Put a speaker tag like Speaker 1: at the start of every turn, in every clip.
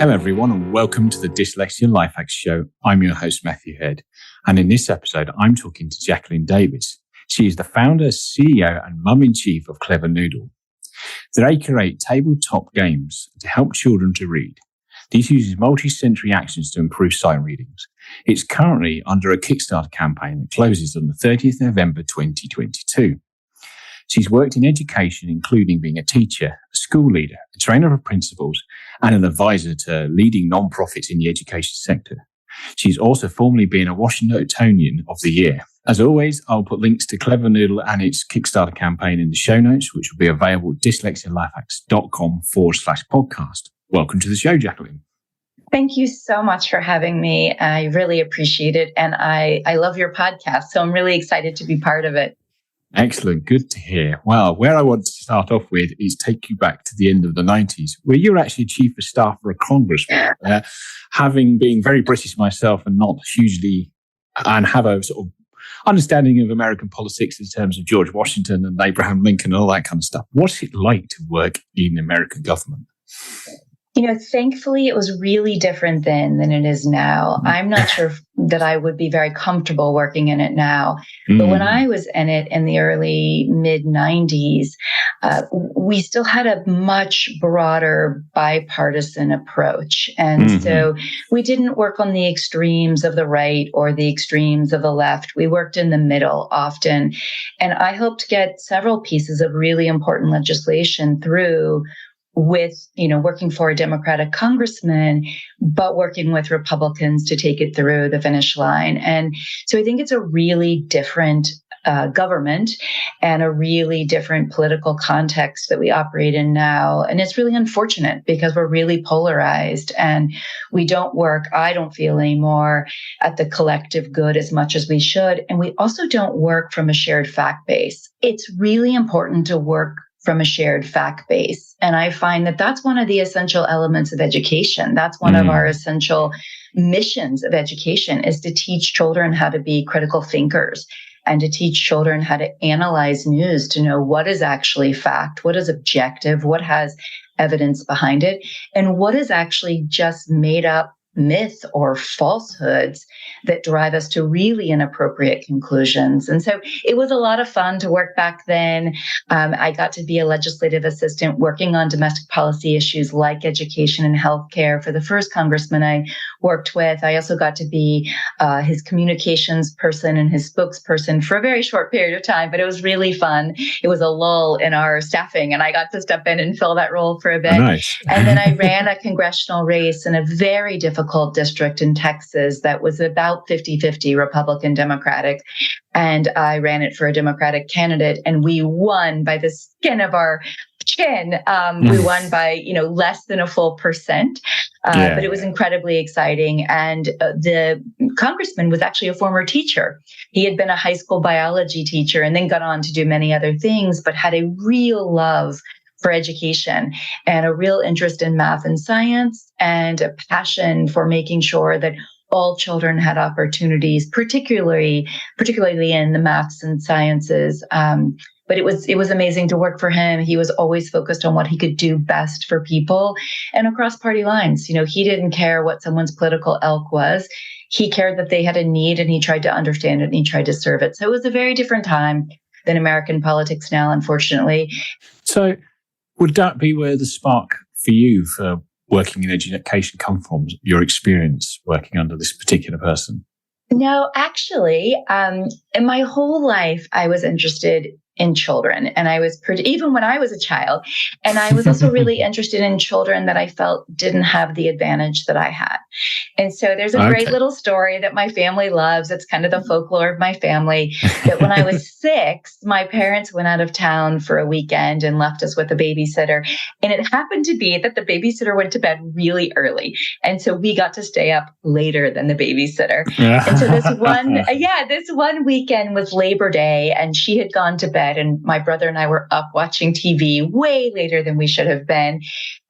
Speaker 1: Hello everyone and welcome to the Dyslexia Life Hacks Show. I'm your host Matthew Head, and in this episode I'm talking to Jacquelyn Davies. She is the founder, CEO and Mum-In-Chief of Clever Noodle. They create tabletop games to help children to read. These uses multi-sensory actions to improve sight readings. It's currently under a Kickstarter campaign that closes on the 30th November 2022. She's worked in education, including being a teacher, a school leader, a trainer of principals, and an advisor to leading non-profits in the education sector. She's also formerly been a Washingtonian of the Year. As always, I'll put links to Clever Noodle and its Kickstarter campaign in the show notes, which will be available at dyslexialifehacks.com/podcast. Welcome to the show, Jacquelyn.
Speaker 2: Thank you so much for having me. I really appreciate it. And I love your podcast, so I'm really excited to be part of it.
Speaker 1: Excellent. Good to hear. Well, where I want to start off with is take you back to the end of the 90s, where you were actually chief of staff for a congressman. Having been very British myself and not hugely, and have a sort of understanding of American politics in terms of George Washington and Abraham Lincoln and all that kind of stuff. What's it like to work in American government?
Speaker 2: You know, thankfully, it was really different then than it is now. I'm not sure that I would be very comfortable working in it now. But when I was in it in the early mid-90s, we still had a much broader bipartisan approach. And so we didn't work on the extremes of the right or the extremes of the left. We worked in the middle often. And I helped get several pieces of really important legislation through with, working for a Democratic congressman, but working with Republicans to take it through the finish line. And so I think it's a really different government and a really different political context that we operate in now. And it's really unfortunate because we're really polarized and we don't work, I don't feel anymore, at the collective good as much as we should. And we also don't work from a shared fact base. It's really important to work from a shared fact base. And I find that that's one of the essential elements of education. That's one of our essential missions of education, is to teach children how to be critical thinkers and to teach children how to analyze news, to know what is actually fact, what is objective, what has evidence behind it, and what is actually just made up myth or falsehoods that drive us to really inappropriate conclusions. And so it was a lot of fun to work back then. I got to be a legislative assistant working on domestic policy issues like education and healthcare for the first congressman I worked with. I also got to be his communications person and his spokesperson for a very short period of time, but it was really fun. It was a lull in our staffing, and I got to step in and fill that role for a bit.
Speaker 1: Nice.
Speaker 2: And then I ran a congressional race in a very difficult district in Texas that was about 50-50 Republican Democratic. And I ran it for a Democratic candidate, and we won by the skin of our chin. We won by, less than a full percent. But it was incredibly exciting. And the congressman was actually a former teacher. He had been a high school biology teacher and then got on to do many other things, but had a real love for education and a real interest in math and science and a passion for making sure that all children had opportunities, particularly in the maths and sciences. But it was amazing to work for him. He was always focused on what he could do best for people and across party lines. He didn't care what someone's political ilk was. He cared that they had a need and he tried to understand it and he tried to serve it. So it was a very different time than American politics now, unfortunately.
Speaker 1: So would that be where the spark for you for working in education come from, your experience working under this particular person?
Speaker 2: No, actually, in my whole life, I was interested in children. And I was even when I was a child. And I was also really interested in children that I felt didn't have the advantage that I had. And so there's a great little story that my family loves. It's kind of the folklore of my family, that when I was 6, my parents went out of town for a weekend and left us with a babysitter. And it happened to be that the babysitter went to bed really early. And so we got to stay up later than the babysitter. And so this one weekend was Labor Day, and she had gone to bed, and my brother and I were up watching TV way later than we should have been.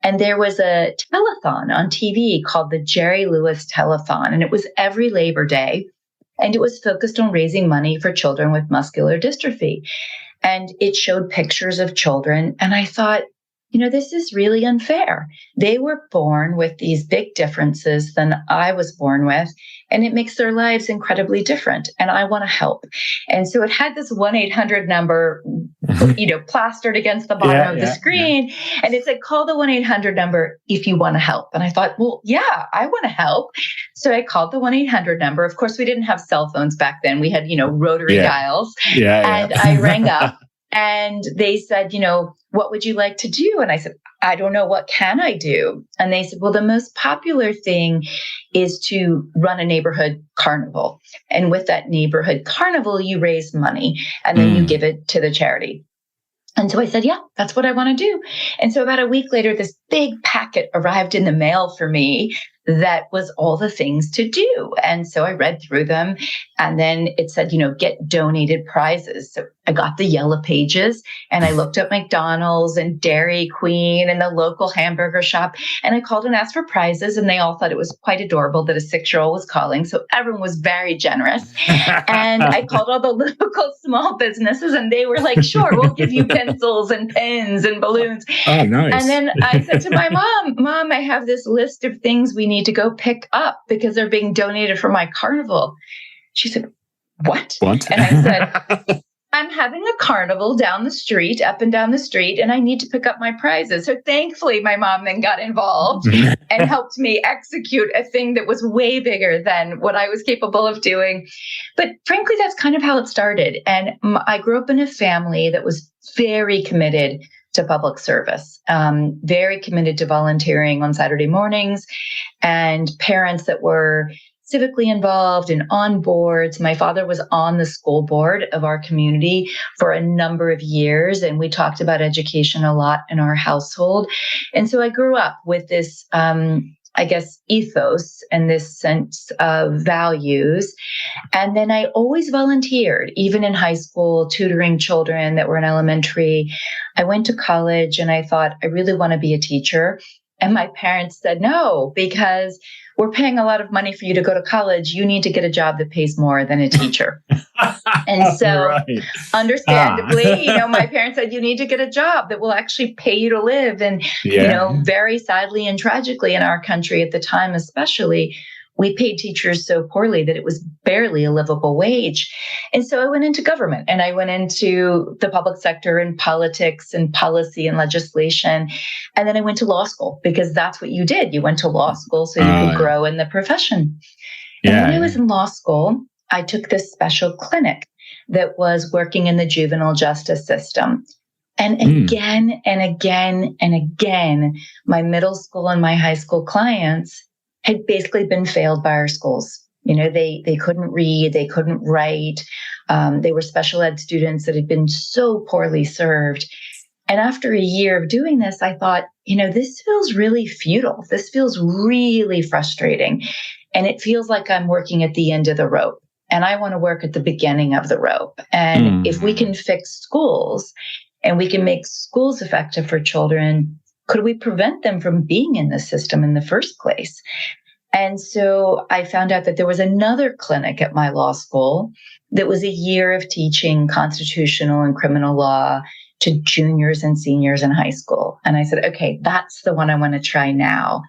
Speaker 2: And there was a telethon on TV called the Jerry Lewis Telethon, and it was every Labor Day, and it was focused on raising money for children with muscular dystrophy. And it showed pictures of children, and I thought, this is really unfair. They were born with these big differences than I was born with, and it makes their lives incredibly different. And I want to help. And so it had this 1-800 number, plastered against the bottom of the screen. Yeah. And it said, call the 1-800 number if you want to help. And I thought, well, yeah, I want to help. So I called the 1-800 number. Of course, we didn't have cell phones back then. We had, rotary dials. And I rang up. And they said, what would you like to do? And I said, I don't know. What can I do? And they said, well, the most popular thing is to run a neighborhood carnival. And with that neighborhood carnival, you raise money and then you give it to the charity. And so I said, yeah, that's what I want to do. And so about a week later, this big packet arrived in the mail for me that was all the things to do. And so I read through them, and then it said, get donated prizes. So I got the yellow pages, and I looked up McDonald's and Dairy Queen and the local hamburger shop, and I called and asked for prizes, and they all thought it was quite adorable that a 6-year-old was calling. So everyone was very generous. And I called all the local small businesses, and they were like, sure, we'll give you pencils and pens and balloons.
Speaker 1: Oh, nice.
Speaker 2: And then I said to my Mom, I have this list of things we need to go pick up because they're being donated for my carnival. She said, what? And I said, I'm having a carnival up and down the street, and I need to pick up my prizes. So thankfully, my mom then got involved and helped me execute a thing that was way bigger than what I was capable of doing. But frankly, that's kind of how it started. And I grew up in a family that was very committed to public service, very committed to volunteering on Saturday mornings, and parents that were civically involved and on boards. My father was on the school board of our community for a number of years, and we talked about education a lot in our household. And so I grew up with this, ethos and this sense of values. And then I always volunteered, even in high school, tutoring children that were in elementary. I went to college and I thought, I really want to be a teacher. And my parents said, no, because we're paying a lot of money for you to go to college. You need to get a job that pays more than a teacher. And so understandably, my parents said, you need to get a job that will actually pay you to live. And, very sadly and tragically in our country at the time, especially, we paid teachers so poorly that it was barely a livable wage. And so I went into government, and I went into the public sector and politics and policy and legislation. And then I went to law school, because that's what you did. You went to law school so you could grow in the profession. And when I was in law school, I took this special clinic that was working in the juvenile justice system. And again and again and again, my middle school and my high school clients had basically been failed by our schools. They couldn't read, they couldn't write. They were special ed students that had been so poorly served. And after a year of doing this, I thought, this feels really futile. This feels really frustrating. And it feels like I'm working at the end of the rope. And I want to work at the beginning of the rope. And if we can fix schools and we can make schools effective for children, could we prevent them from being in the system in the first place? And so I found out that there was another clinic at my law school that was a year of teaching constitutional and criminal law to juniors and seniors in high school. And I said, okay, that's the one I want to try now.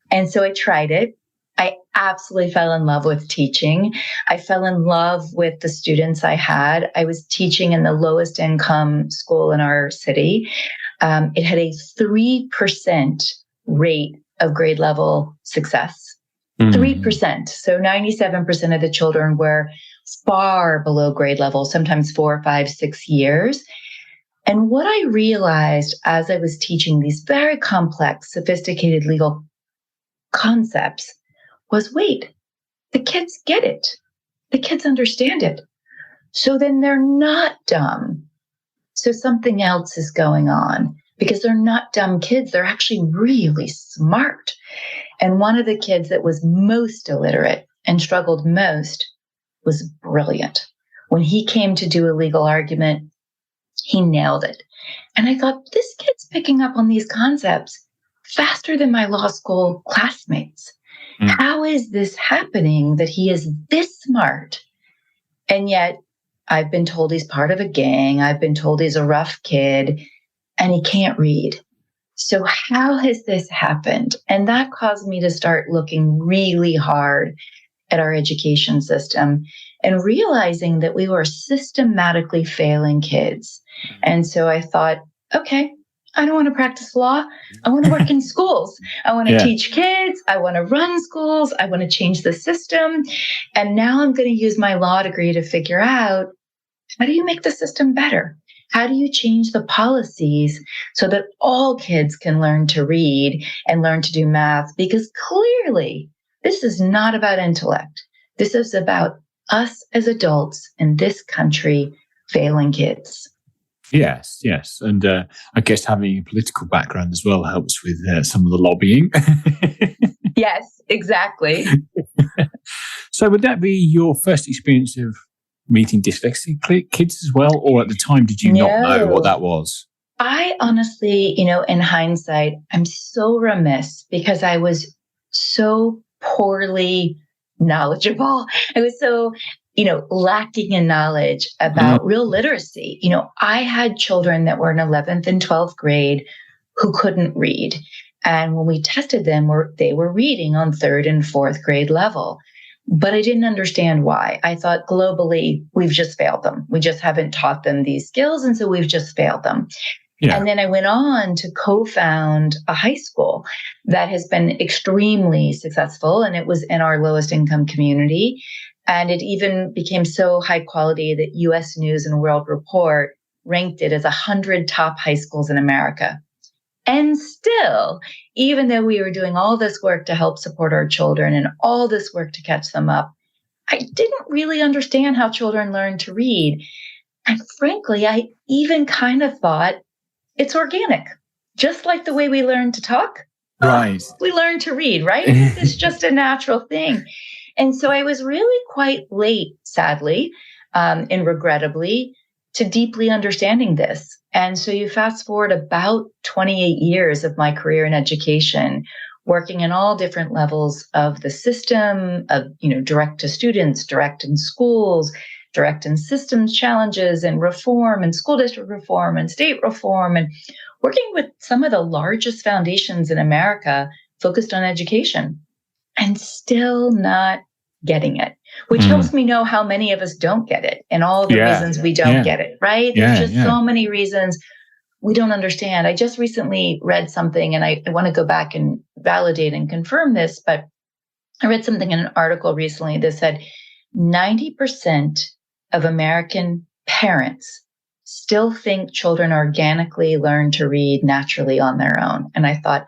Speaker 2: And so I tried it. I absolutely fell in love with teaching. I fell in love with the students I had. I was teaching in the lowest income school in our city. It had a 3% rate of grade level success. 3%. So 97% of the children were far below grade level, sometimes 4, 5, 6 years. And what I realized as I was teaching these very complex, sophisticated legal concepts was, wait, the kids get it. The kids understand it. So then they're not dumb. So something else is going on, because they're not dumb kids. They're actually really smart. And one of the kids that was most illiterate and struggled most was brilliant. When he came to do a legal argument, he nailed it. And I thought, this kid's picking up on these concepts faster than my law school classmates. How is this happening that he is this smart? And yet I've been told he's part of a gang. I've been told he's a rough kid and he can't read. So how has this happened? And that caused me to start looking really hard at our education system and realizing that we were systematically failing kids. And so I thought, okay, I don't want to practice law. I want to work in schools. I want to teach kids. I want to run schools. I want to change the system. And now I'm going to use my law degree to figure out, how do you make the system better? How do you change the policies so that all kids can learn to read and learn to do math? Because clearly, this is not about intellect. This is about us as adults in this country failing kids.
Speaker 1: Yes. And I guess having a political background as well helps with some of the lobbying.
Speaker 2: Yes, exactly.
Speaker 1: So would that be your first experience of meeting dyslexic kids as well? Or at the time, did you not know what that was?
Speaker 2: I honestly, in hindsight, I'm so remiss because I was so poorly knowledgeable. I was so, lacking in knowledge about real literacy. I had children that were in 11th and 12th grade who couldn't read. And when we tested them, they were reading on 3rd and 4th grade level. But I didn't understand why. I thought globally, we've just failed them. We just haven't taught them these skills. And so we've just failed them. Yeah. And then I went on to co-found a high school that has been extremely successful. And it was in our lowest income community. And it even became so high quality that US News and World Report ranked it as 100 top high schools in America. And still, even though we were doing all this work to help support our children and all this work to catch them up, I didn't really understand how children learn to read. And frankly, I even kind of thought it's organic, just like the way we learn to talk.
Speaker 1: Right.
Speaker 2: We learn to read, right? It's just a natural thing. And so I was really quite late, sadly, and regrettably, to deeply understanding this. And so you fast forward about 28 years of my career in education, working in all different levels of the system, of, direct to students, direct in schools, direct in systems challenges and reform and school district reform and state reform, and working with some of the largest foundations in America focused on education, and still not getting it, which helps me know how many of us don't get it and all the reasons we don't get it, right? There's just so many reasons we don't understand. I just recently read something, and I want to go back and validate and confirm this, but I read something in an article recently that said 90% of American parents still think children organically learn to read naturally on their own. And I thought,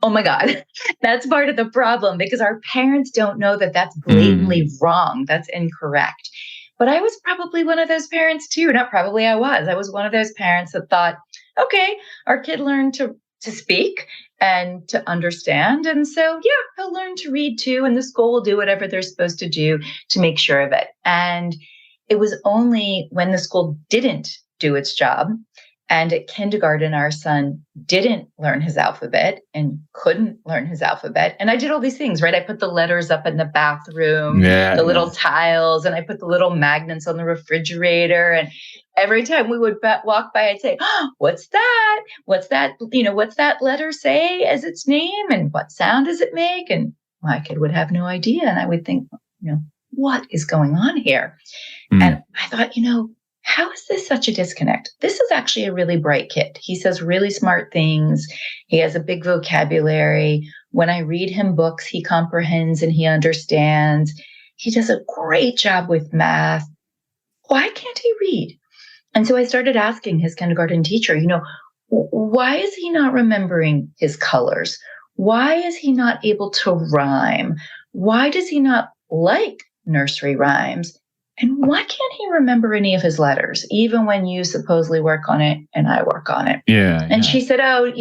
Speaker 2: oh my God, that's part of the problem, because our parents don't know that that's blatantly wrong. That's incorrect. But I was probably one of those parents too. Not probably, I was one of those parents that thought, okay, our kid learned to speak and to understand. And so, he'll learn to read too. And the school will do whatever they're supposed to do to make sure of it. And it was only when the school didn't do its job, and at kindergarten, our son didn't learn his alphabet and couldn't learn his alphabet. And I did all these things, right? I put the letters up in the bathroom, the little tiles, and I put the little magnets on the refrigerator. And every time we would walk by, I'd say, oh, what's that? What's that? What's that letter say as its name? And what sound does it make? And my kid would have no idea. And I would think, what is going on here? And I thought, how is this such a disconnect? This is actually a really bright kid. He says really smart things. He has a big vocabulary. When I read him books, he comprehends and he understands. He does a great job with math. Why can't he read? And so I started asking his kindergarten teacher, why is he not remembering his colors? Why is he not able to rhyme? Why does he not like nursery rhymes? And why can't he remember any of his letters, even when you supposedly work on it and I work on it? And she said, oh,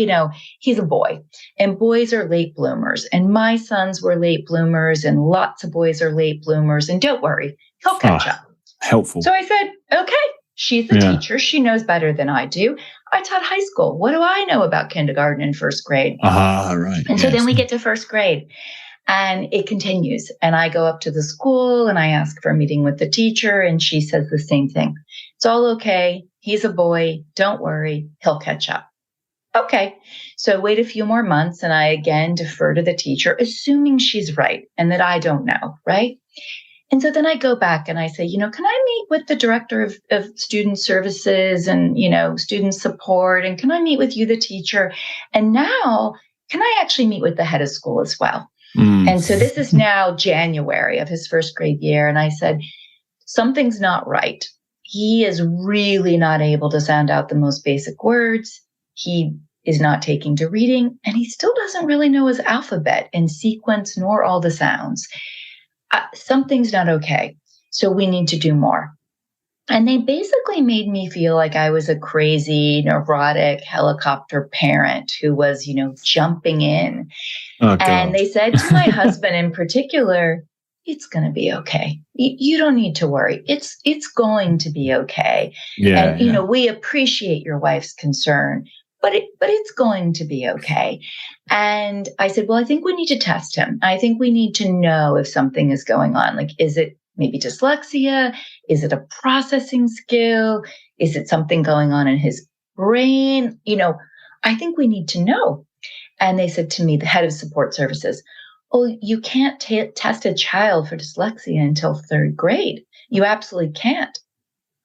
Speaker 2: he's a boy, and boys are late bloomers. And my sons were late bloomers, and lots of boys are late bloomers. And don't worry, he'll catch up.
Speaker 1: Helpful.
Speaker 2: So I said, okay, she's the teacher. She knows better than I do. I taught high school. What do I know about kindergarten and first grade?
Speaker 1: Right.
Speaker 2: And so then we get to first grade. And it continues. And I go up to the school and I ask for a meeting with the teacher. And she says the same thing. It's all okay. He's a boy. Don't worry. He'll catch up. Okay. So I wait a few more months and I again defer to the teacher, assuming she's right and that I don't know, right? And so then I go back and I say, can I meet with the director of student services and, student support? And can I meet with you, the teacher? And now, can I actually meet with the head of school as well? And so this is now January of his first grade year. And I said, something's not right. He is really not able to sound out the most basic words. He is not taking to reading, and he still doesn't really know his alphabet in sequence nor all the sounds. Something's not okay. So we need to do more. And they basically made me feel like I was a crazy, neurotic helicopter parent who was, jumping in.
Speaker 1: Oh,
Speaker 2: and they said to my husband in particular, it's going to be okay. You don't need to worry. It's going to be okay.
Speaker 1: Yeah,
Speaker 2: and, we appreciate your wife's concern, but it's going to be okay. And I said, well, I think we need to test him. I think we need to know if something is going on. Like, is it maybe dyslexia? Is it a processing skill? Is it something going on in his brain? I think we need to know. And they said to me, the head of support services, oh, you can't test a child for dyslexia until third grade. You absolutely can't.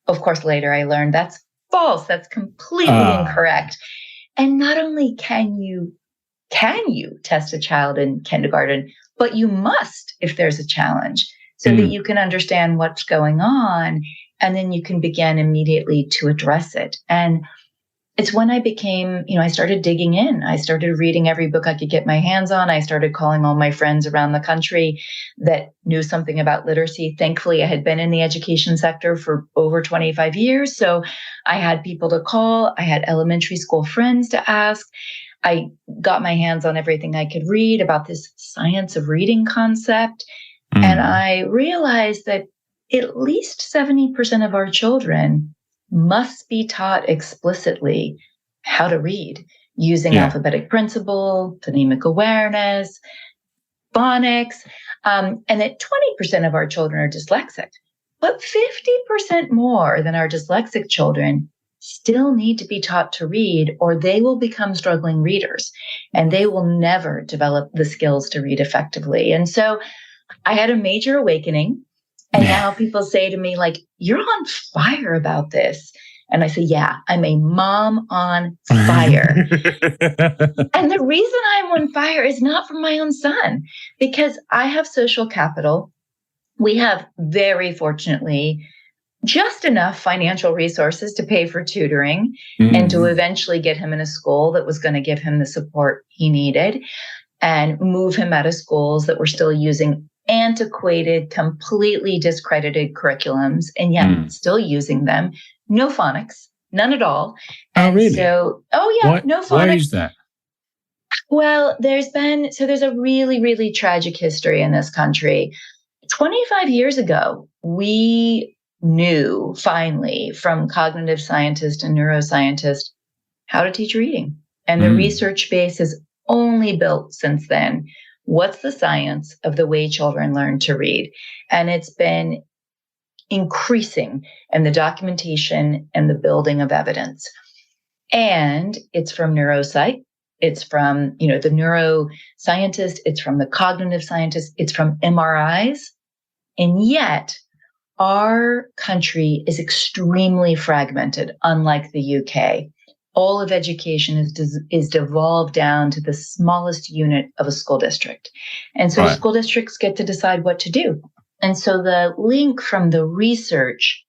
Speaker 2: Of course, later I learned that's false. That's completely incorrect. And not only can you test a child in kindergarten, but you must if there's a challenge so that you can understand what's going on and then you can begin immediately to address it. And it's when I became, I started digging in. I started reading every book I could get my hands on. I started calling all my friends around the country that knew something about literacy. Thankfully, I had been in the education sector for over 25 years. So I had people to call. I had elementary school friends to ask. I got my hands on everything I could read about this science of reading concept. And I realized that at least 70% of our children must be taught explicitly how to read using alphabetic principle, phonemic awareness, phonics, and that 20% of our children are dyslexic. But 50% more than our dyslexic children still need to be taught to read, or they will become struggling readers, and they will never develop the skills to read effectively. And so I had a major awakening. And now people say to me, like, you're on fire about this. And I say, yeah, I'm a mom on fire. And the reason I'm on fire is not from my own son, because I have social capital. We have very fortunately just enough financial resources to pay for tutoring and to eventually get him in a school that was going to give him the support he needed and move him out of schools that were still using antiquated, completely discredited curriculums, and yet still using them. No phonics, none at all.
Speaker 1: And really?
Speaker 2: So, no phonics.
Speaker 1: Why is that?
Speaker 2: Well, there's a really, really tragic history in this country. 25 years ago, we knew finally from cognitive scientists and neuroscientists how to teach reading. And the research base has only built since then. What's the science of the way children learn to read? And it's been increasing in the documentation and the building of evidence. And it's from neuropsych. It's from, the neuroscientist. It's from the cognitive scientist. It's from MRIs. And yet our country is extremely fragmented, unlike the UK. All of education is devolved down to the smallest unit of a school district. And so school districts get to decide what to do. And so the link from the research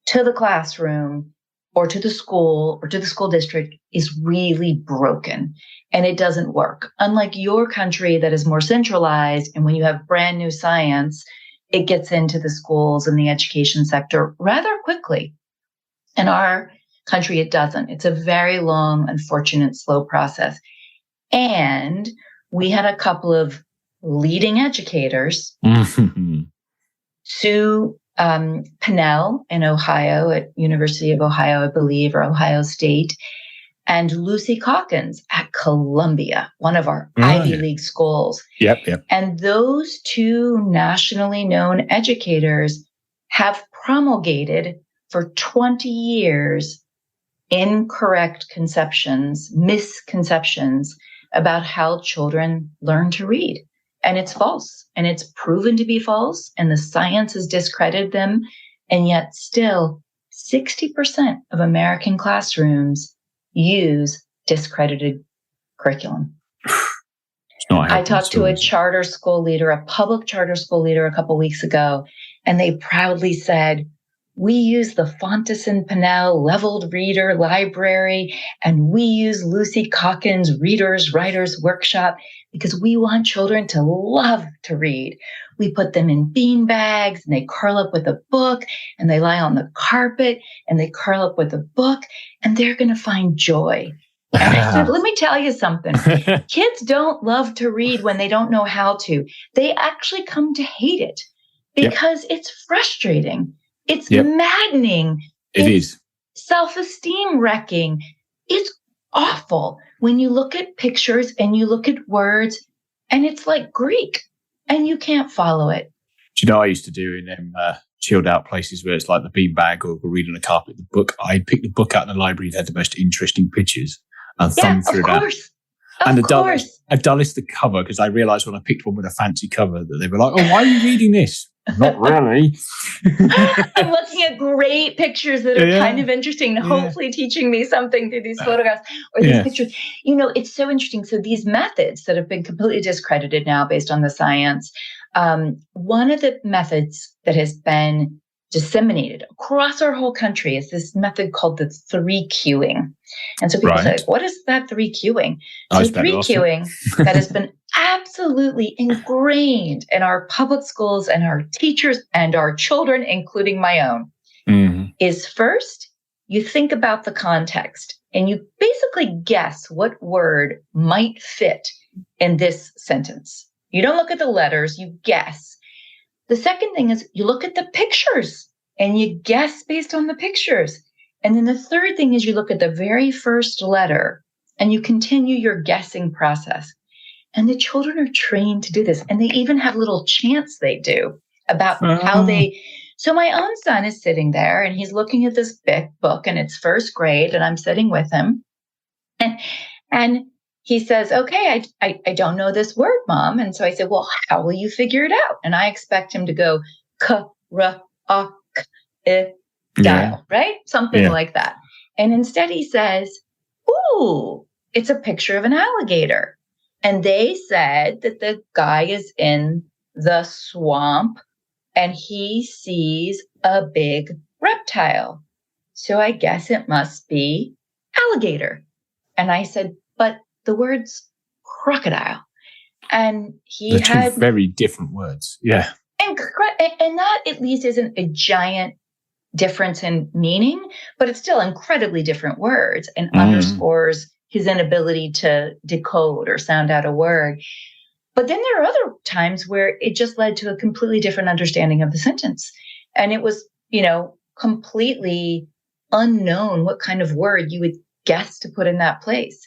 Speaker 2: to the classroom or to the school or to the school district is really broken, and it doesn't work. Unlike your country that is more centralized, and when you have brand new science, it gets into the schools and the education sector rather quickly. In our country, it doesn't. It's a very long, unfortunate, slow process. And we had a couple of leading educators, Sue Pinnell in Ohio at University of Ohio, I believe, or Ohio State, and Lucy Calkins at Columbia, one of our Ivy League schools.
Speaker 1: Yep.
Speaker 2: And those two nationally known educators have promulgated for 20 years incorrect misconceptions about how children learn to read. And it's false, and it's proven to be false, and the science has discredited them. And yet still 60% of American classrooms use discredited curriculum. I talked to a charter school leader, a public charter school leader, a couple of weeks ago, and they proudly said, we use the Fontison Pinnell leveled reader library, and we use Lucy Calkins Readers Writers Workshop because we want children to love to read. We put them in bean bags, and they curl up with a book, and they lie on the carpet, and they curl up with a book, and they're going to find joy. And I said, let me tell you something. Kids don't love to read when they don't know how to. They actually come to hate it because it's frustrating. It's maddening.
Speaker 1: It is.
Speaker 2: Self-esteem wrecking. It's awful when you look at pictures and you look at words and it's like Greek and you can't follow it.
Speaker 1: Do you know what I used to do in them chilled out places where it's like the bean bag or reading on a carpet, the book? I'd pick the book out in the library that had the most interesting pictures and thumb through that.
Speaker 2: And
Speaker 1: the dullest the cover, because I realised when I picked one with a fancy cover that they were like, oh, why are you reading this? Not really.
Speaker 2: I'm looking at great pictures that are kind of interesting, hopefully teaching me something through these photographs or these pictures. You know, it's so interesting. So these methods that have been completely discredited now based on the science, one of the methods that has been disseminated across our whole country is this method called the 3Qing. And so people say, what is that 3Qing? So 3Qing that has been absolutely ingrained in our public schools and our teachers and our children, including my own, is first, you think about the context and you basically guess what word might fit in this sentence. You don't look at the letters, you guess. The second thing is you look at the pictures and you guess based on the pictures. And then the third thing is you look at the very first letter and you continue your guessing process. And the children are trained to do this. And they even have little chants they do about how they. So my own son is sitting there and he's looking at this big book and it's first grade and I'm sitting with him. And he says, okay, I don't know this word, Mom. And so I said, well, how will you figure it out? And I expect him to go, dial, right? Something like that. And instead he says, ooh, it's a picture of an alligator. And they said that the guy is in the swamp and he sees a big reptile. So I guess it must be alligator. And I said, but the word's crocodile. And he had
Speaker 1: two very different words. Yeah.
Speaker 2: And that at least isn't a giant difference in meaning, but it's still incredibly different words and underscores his inability to decode or sound out a word. But then there are other times where it just led to a completely different understanding of the sentence. And it was, completely unknown what kind of word you would guess to put in that place.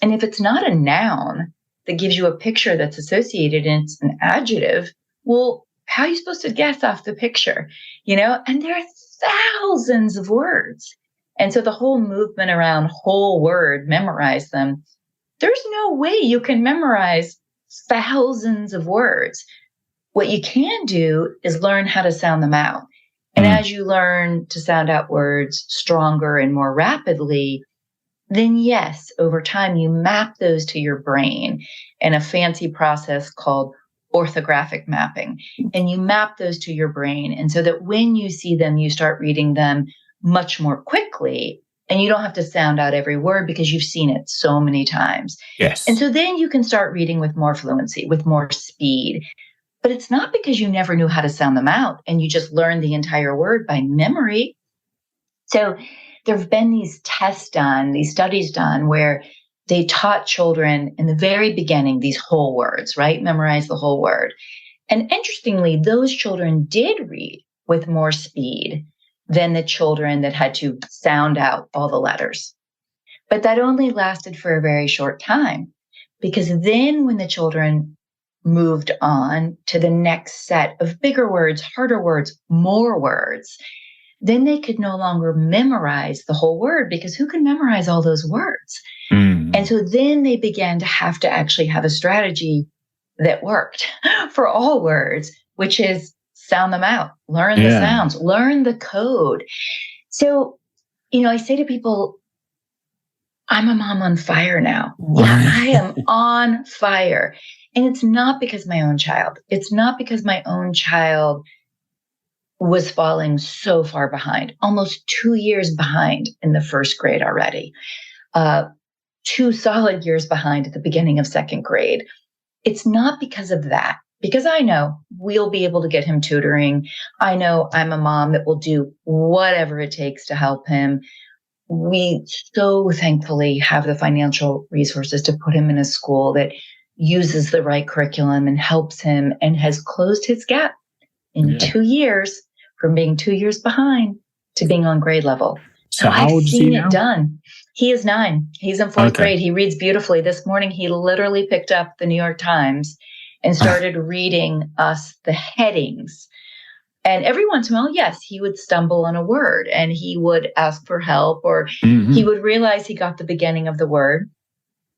Speaker 2: And if it's not a noun that gives you a picture that's associated and it's an adjective, well, how are you supposed to guess off the picture? And there are thousands of words. And so the whole movement around whole word, memorize them. There's no way you can memorize thousands of words. What you can do is learn how to sound them out. And as you learn to sound out words stronger and more rapidly, then yes, over time, you map those to your brain in a fancy process called orthographic mapping. And you map those to your brain. And so that when you see them, you start reading them much more quickly. And you don't have to sound out every word because you've seen it so many times.
Speaker 1: Yes.
Speaker 2: And so then you can start reading with more fluency, with more speed. But it's not because you never knew how to sound them out and you just learned the entire word by memory. So there have been these tests done, these studies done where they taught children in the very beginning these whole words, right? Memorize the whole word. And interestingly, those children did read with more speed than the children that had to sound out all the letters. But that only lasted for a very short time, because then when the children moved on to the next set of bigger words, harder words, more words, then they could no longer memorize the whole word, because who can memorize all those words? And so then they began to have to actually have a strategy that worked for all words, which is sound them out, learn the sounds, learn the code. So, I say to people, I'm a mom on fire now. Yeah, I am on fire. And it's not because my own child. It's not because my own child was falling so far behind, almost 2 years behind in the first grade already, 2 solid years behind at the beginning of second grade. It's not because of that, because I know we'll be able to get him tutoring. I know I'm a mom that will do whatever it takes to help him. We so thankfully have the financial resources to put him in a school that uses the right curriculum and helps him, and has closed his gap in 2 years from being 2 years behind to being on grade level.
Speaker 1: So how old is he now?
Speaker 2: I've seen it done. He is 9. He's in 4th grade. He reads beautifully. This morning, he literally picked up the New York Times and started reading us the headings. And every once in a while, yes, he would stumble on a word and he would ask for help, or he would realize he got the beginning of the word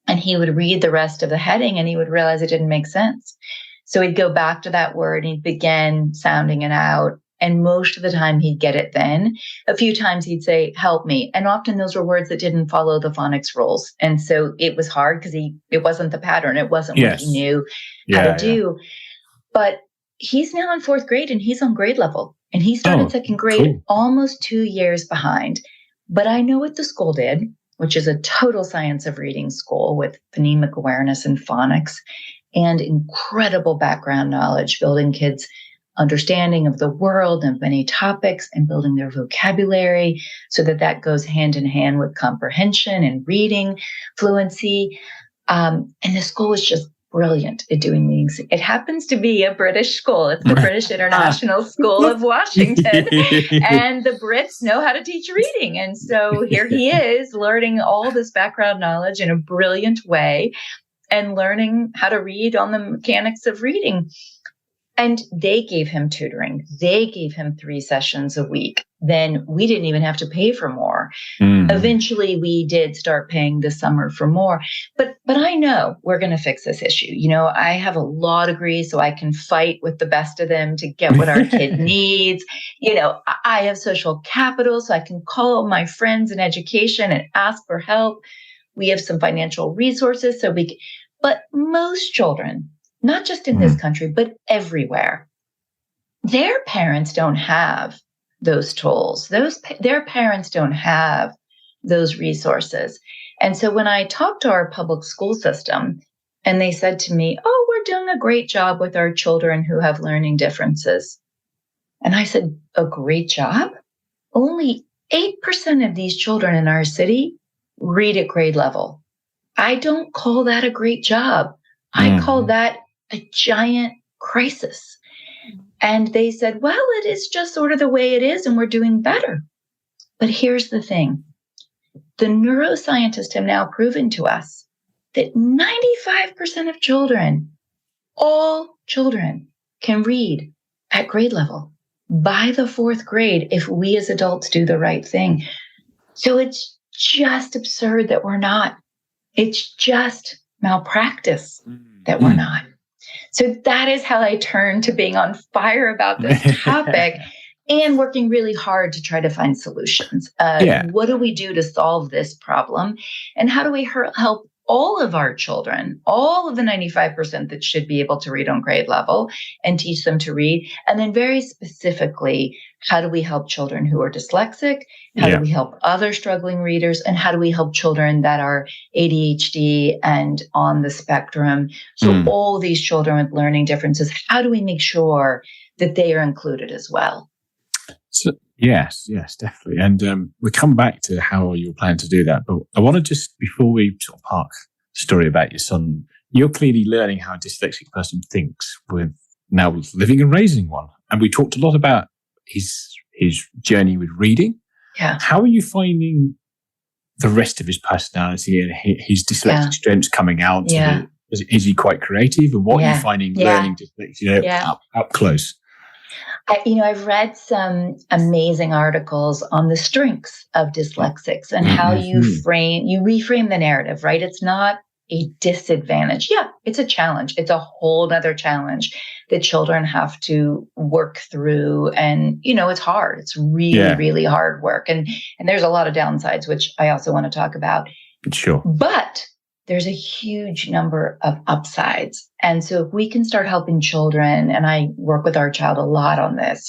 Speaker 2: and he would read the rest of the heading and he would realize it didn't make sense. So he'd go back to that word and he'd begin sounding it out. And most of the time he'd get it then. A few times he'd say, help me. And often those were words that didn't follow the phonics rules. And so it was hard because it wasn't the pattern. It wasn't what he knew how to do. But he's now in 4th grade and he's on grade level. And he started second grade almost 2 years behind. But I know what the school did, which is a total science of reading school with phonemic awareness and phonics and incredible background knowledge, building kids' understanding of the world and many topics and building their vocabulary so that goes hand in hand with comprehension and reading fluency. And the school is just brilliant at doing these. It happens to be a British school. It's the British International School of Washington. And the Brits know how to teach reading. And so here he is learning all this background knowledge in a brilliant way and learning how to read on the mechanics of reading. And they gave him tutoring. They gave him 3 sessions a week. Then we didn't even have to pay for more. Eventually, we did start paying this summer for more. But I know we're going to fix this issue. I have a law degree, so I can fight with the best of them to get what our kid needs. I have social capital, so I can call my friends in education and ask for help. We have some financial resources, but most children, not just in this country, but everywhere, their parents don't have those tools. Their parents don't have those resources. And so when I talked to our public school system and they said to me, oh, we're doing a great job with our children who have learning differences. And I said, a great job? Only 8% of these children in our city read at grade level. I don't call that a great job. I call that a giant crisis. And they said, well, it is just sort of the way it is, and we're doing better. But here's the thing. The neuroscientists have now proven to us that 95% of children, all children, can read at grade level by the 4th grade if we as adults do the right thing. So it's just absurd that we're not. It's just malpractice that we're not. So that is how I turned to being on fire about this topic and working really hard to try to find solutions. What do we do to solve this problem? And how do we help all of our children, all of the 95% that should be able to read on grade level, and teach them to read? And then very specifically, how do we help children who are dyslexic? How do we help other struggling readers? And how do we help children that are ADHD and on the spectrum? So all these children with learning differences, how do we make sure that they are included as well?
Speaker 1: So, yes, definitely. And we'll come back to how you're planning to do that. But I want to just, before we sort of park the story about your son, you're clearly learning how a dyslexic person thinks with now living and raising one. And we talked a lot about his journey with reading.
Speaker 2: Yeah.
Speaker 1: How are you finding the rest of his personality and his dyslexic strengths coming out? Is he quite creative? And what are you finding learning dyslexia up close?
Speaker 2: I've read some amazing articles on the strengths of dyslexics and how you reframe the narrative, right? It's not a disadvantage. Yeah, it's a challenge. It's a whole other challenge that children have to work through. And, it's hard. It's really, really hard work. And there's a lot of downsides, which I also want to talk about.
Speaker 1: Sure.
Speaker 2: But there's a huge number of upsides. And so if we can start helping children, and I work with our child a lot on this,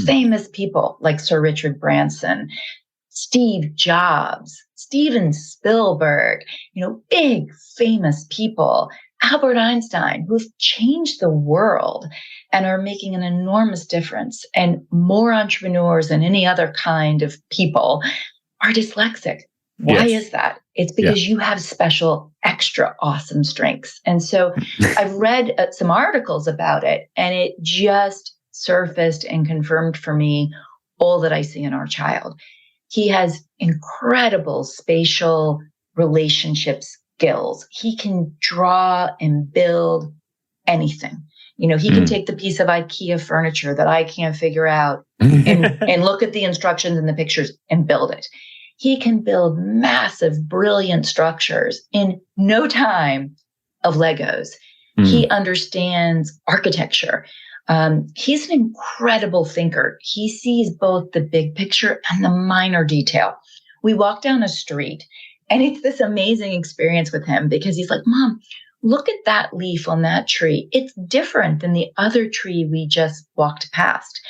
Speaker 2: famous people like Sir Richard Branson, Steve Jobs, Steven Spielberg, big famous people, Albert Einstein, who've changed the world and are making an enormous difference. And more entrepreneurs than any other kind of people are dyslexic. Why is that? It's because you have special, extra awesome strengths. And so I've read some articles about it, and it just surfaced and confirmed for me all that I see in our child. He has incredible spatial relationship skills. He can draw and build anything. He can take the piece of IKEA furniture that I can't figure out and look at the instructions and the pictures and build it. He can build massive, brilliant structures in no time of Legos. He understands architecture. He's an incredible thinker. He sees both the big picture and the minor detail. We walk down a street, and it's this amazing experience with him because he's like, Mom, look at that leaf on that tree. It's different than the other tree we just walked past.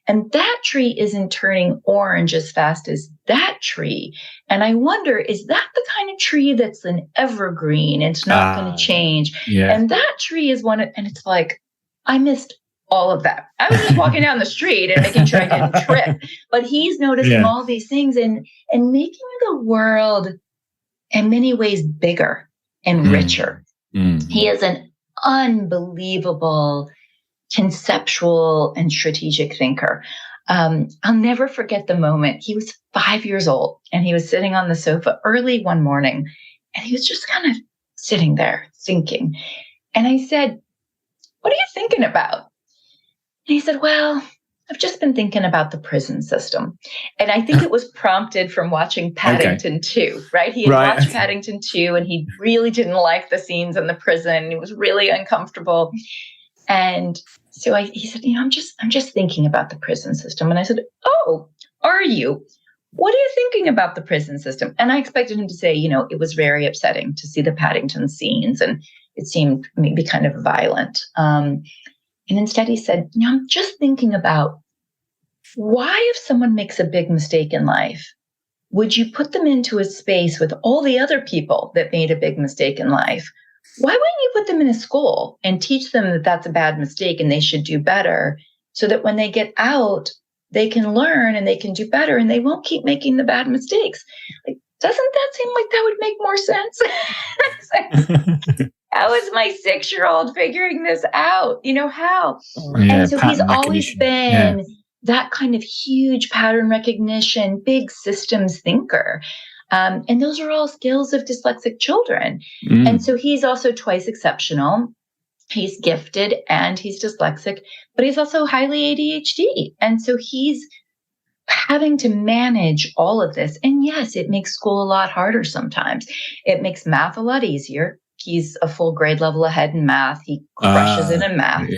Speaker 2: And that tree isn't turning orange as fast as that tree. And I wonder, is that the kind of tree that's an evergreen? It's not going to change.
Speaker 1: Yeah.
Speaker 2: And that tree is and it's like, I missed all of that. I was just walking down the street and making sure I didn't trip. But he's noticing all these things and making the world in many ways bigger and richer. He is an unbelievable conceptual and strategic thinker. I'll never forget the moment. He was 5 years old and he was sitting on the sofa early one morning and he was just kind of sitting there thinking. And I said, what are you thinking about? And he said, well, I've just been thinking about the prison system. And I think it was prompted from watching Paddington 2, right? He had watched Paddington 2 and he really didn't like the scenes in the prison. He was really uncomfortable. And so he said, I'm just thinking about the prison system. And I said, oh, are you? What are you thinking about the prison system? And I expected him to say, it was very upsetting to see the Paddington scenes and it seemed maybe kind of violent. And instead he said, I'm just thinking about why, if someone makes a big mistake in life, would you put them into a space with all the other people that made a big mistake in life? Why wouldn't you put them in a school and teach them that that's a bad mistake and they should do better so that when they get out, they can learn and they can do better and they won't keep making the bad mistakes? Like, doesn't that seem like that would make more sense? How is my 6-year-old figuring this out? How? And so he's always been that kind of huge pattern recognition, big systems thinker. And those are all skills of dyslexic children. And so he's also twice exceptional. He's gifted and he's dyslexic, but he's also highly ADHD. And so he's having to manage all of this. And yes, it makes school a lot harder sometimes. It makes math a lot easier. He's a full grade level ahead in math. He crushes it in math.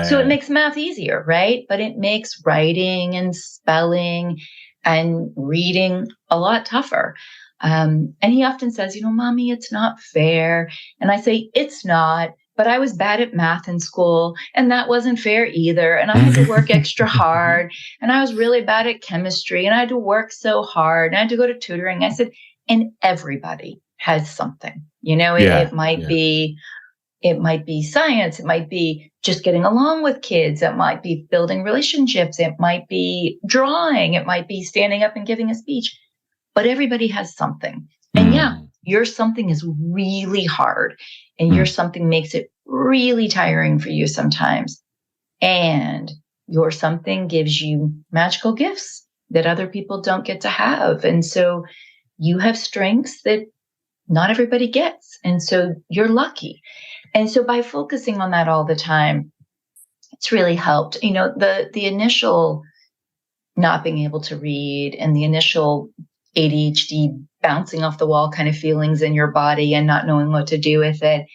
Speaker 2: So it makes math easier, right? But it makes writing and spelling and reading a lot tougher. And he often says, Mommy, it's not fair. And I say, it's not, but I was bad at math in school and that wasn't fair either. And I had to work extra hard and I was really bad at chemistry and I had to work so hard and I had to go to tutoring. I said, and everybody has something, it might be science. It might be just getting along with kids. It might be building relationships. It might be drawing. It might be standing up and giving a speech. But everybody has something. And your something is really hard. And your something makes it really tiring for you sometimes. And your something gives you magical gifts that other people don't get to have. And so you have strengths that not everybody gets. And so you're lucky. And so by focusing on that all the time, it's really helped. The initial not being able to read and the initial ADHD bouncing off the wall kind of feelings in your body and not knowing what to do with it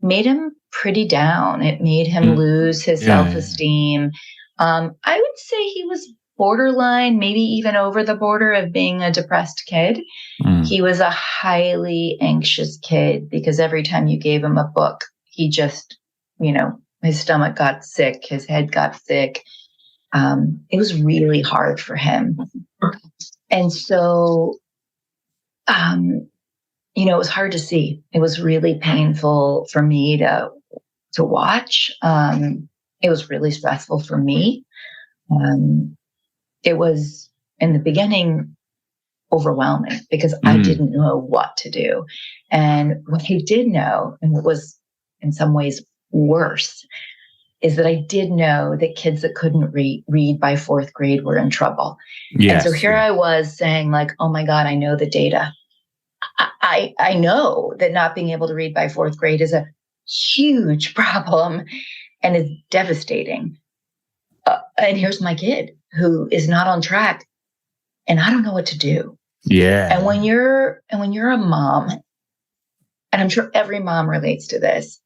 Speaker 2: made him pretty down. It made him lose his self-esteem. I would say he was borderline, maybe even over the border of being a depressed kid. He was a highly anxious kid because every time you gave him a book, he just, his stomach got sick, his head got sick. It was really hard for him. And so, it was hard to see. It was really painful for me to watch. It was really stressful for me. It was, in the beginning, overwhelming because I didn't know what to do. And what I did know, and what was in some ways worse, is that I did know that kids that couldn't read by fourth grade were in trouble. Yes, and so here I was saying like, oh my God, I know the data. I know that not being able to read by fourth grade is a huge problem and is devastating. And here's my kid who is not on track and I don't know what to do. Yeah. And when you're a mom, and I'm sure every mom relates to this,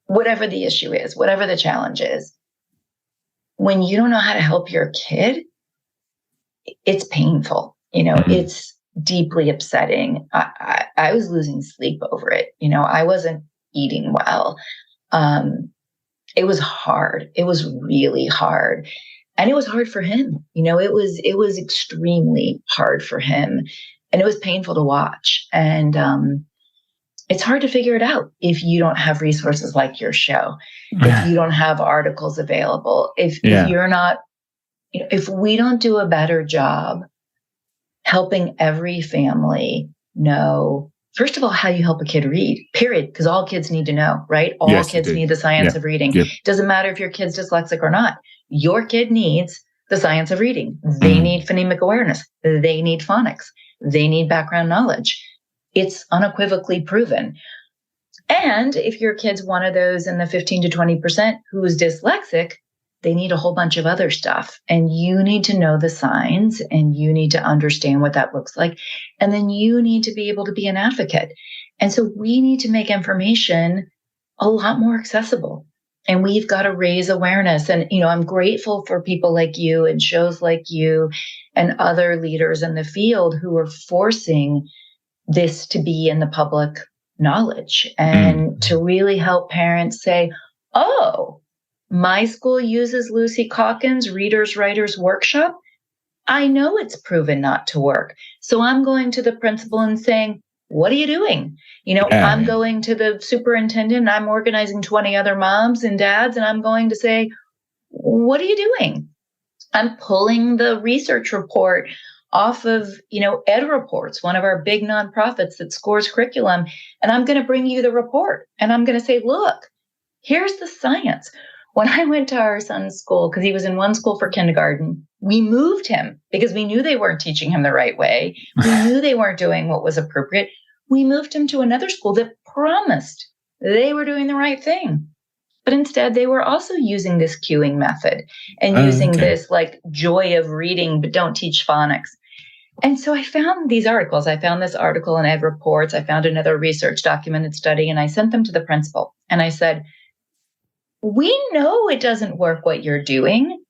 Speaker 2: whatever the issue is, whatever the challenge is, when you don't know how to help your kid, it's painful. It's deeply upsetting. I was losing sleep over it. I wasn't eating well. It was hard. It was really hard. And it was hard for him. It was extremely hard for him. And it was painful to watch. And it's hard to figure it out if you don't have resources like your show, if you don't have articles available, if you're not, if we don't do a better job helping every family know, first of all, how you help a kid read, period, because all kids need to know, right? All kids need the science of reading. Yep. Doesn't matter if your kid's dyslexic or not. Your kid needs the science of reading. They need phonemic awareness. They need phonics. They need background knowledge. It's unequivocally proven. And if your kid's one of those in the 15 to 20% who is dyslexic, they need a whole bunch of other stuff. And you need to know the signs and you need to understand what that looks like. And then you need to be able to be an advocate. And so we need to make information a lot more accessible. And we've got to raise awareness. And, I'm grateful for people like you and shows like you and other leaders in the field who are forcing this to be in the public knowledge and to really help parents say, oh, my school uses Lucy Calkins' Readers Writers Workshop. I know it's proven not to work. So I'm going to the principal and saying, what are you doing? I'm going to the superintendent and I'm organizing 20 other moms and dads and I'm going to say, what are you doing? I'm pulling the research report off of, Ed Reports, one of our big nonprofits that scores curriculum. And I'm going to bring you the report and I'm going to say, look, here's the science. When I went to our son's school, because he was in one school for kindergarten, we moved him because we knew they weren't teaching him the right way. We knew they weren't doing what was appropriate. We moved him to another school that promised they were doing the right thing. But instead, they were also using this cueing method and using this like joy of reading, but don't teach phonics. And so I found these articles. I found this article in Ed Reports. I found another research documented study, and I sent them to the principal. And I said, we know it doesn't work what you're doing.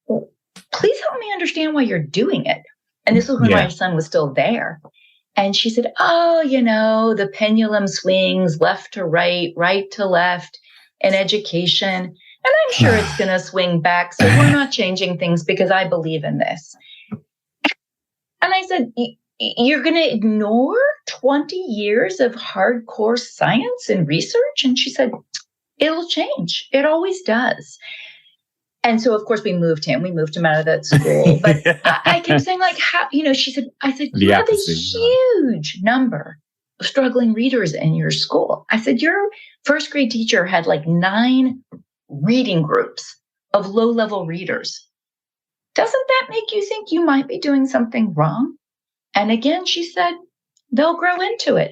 Speaker 2: Please help me understand why you're doing it. And this was when my son was still there. And she said, oh, the pendulum swings left to right, right to left in education. And I'm sure it's going to swing back. So we're not changing things because I believe in this. And I said, you're going to ignore 20 years of hardcore science and research? And she said, it'll change. It always does. And so, of course, we moved him out of that school. But I kept saying, like, how, she said, you have a huge number of struggling readers in your school. I said, your first grade teacher had like 9 reading groups of low-level readers. Doesn't that make you think you might be doing something wrong? And again, she said, they'll grow into it.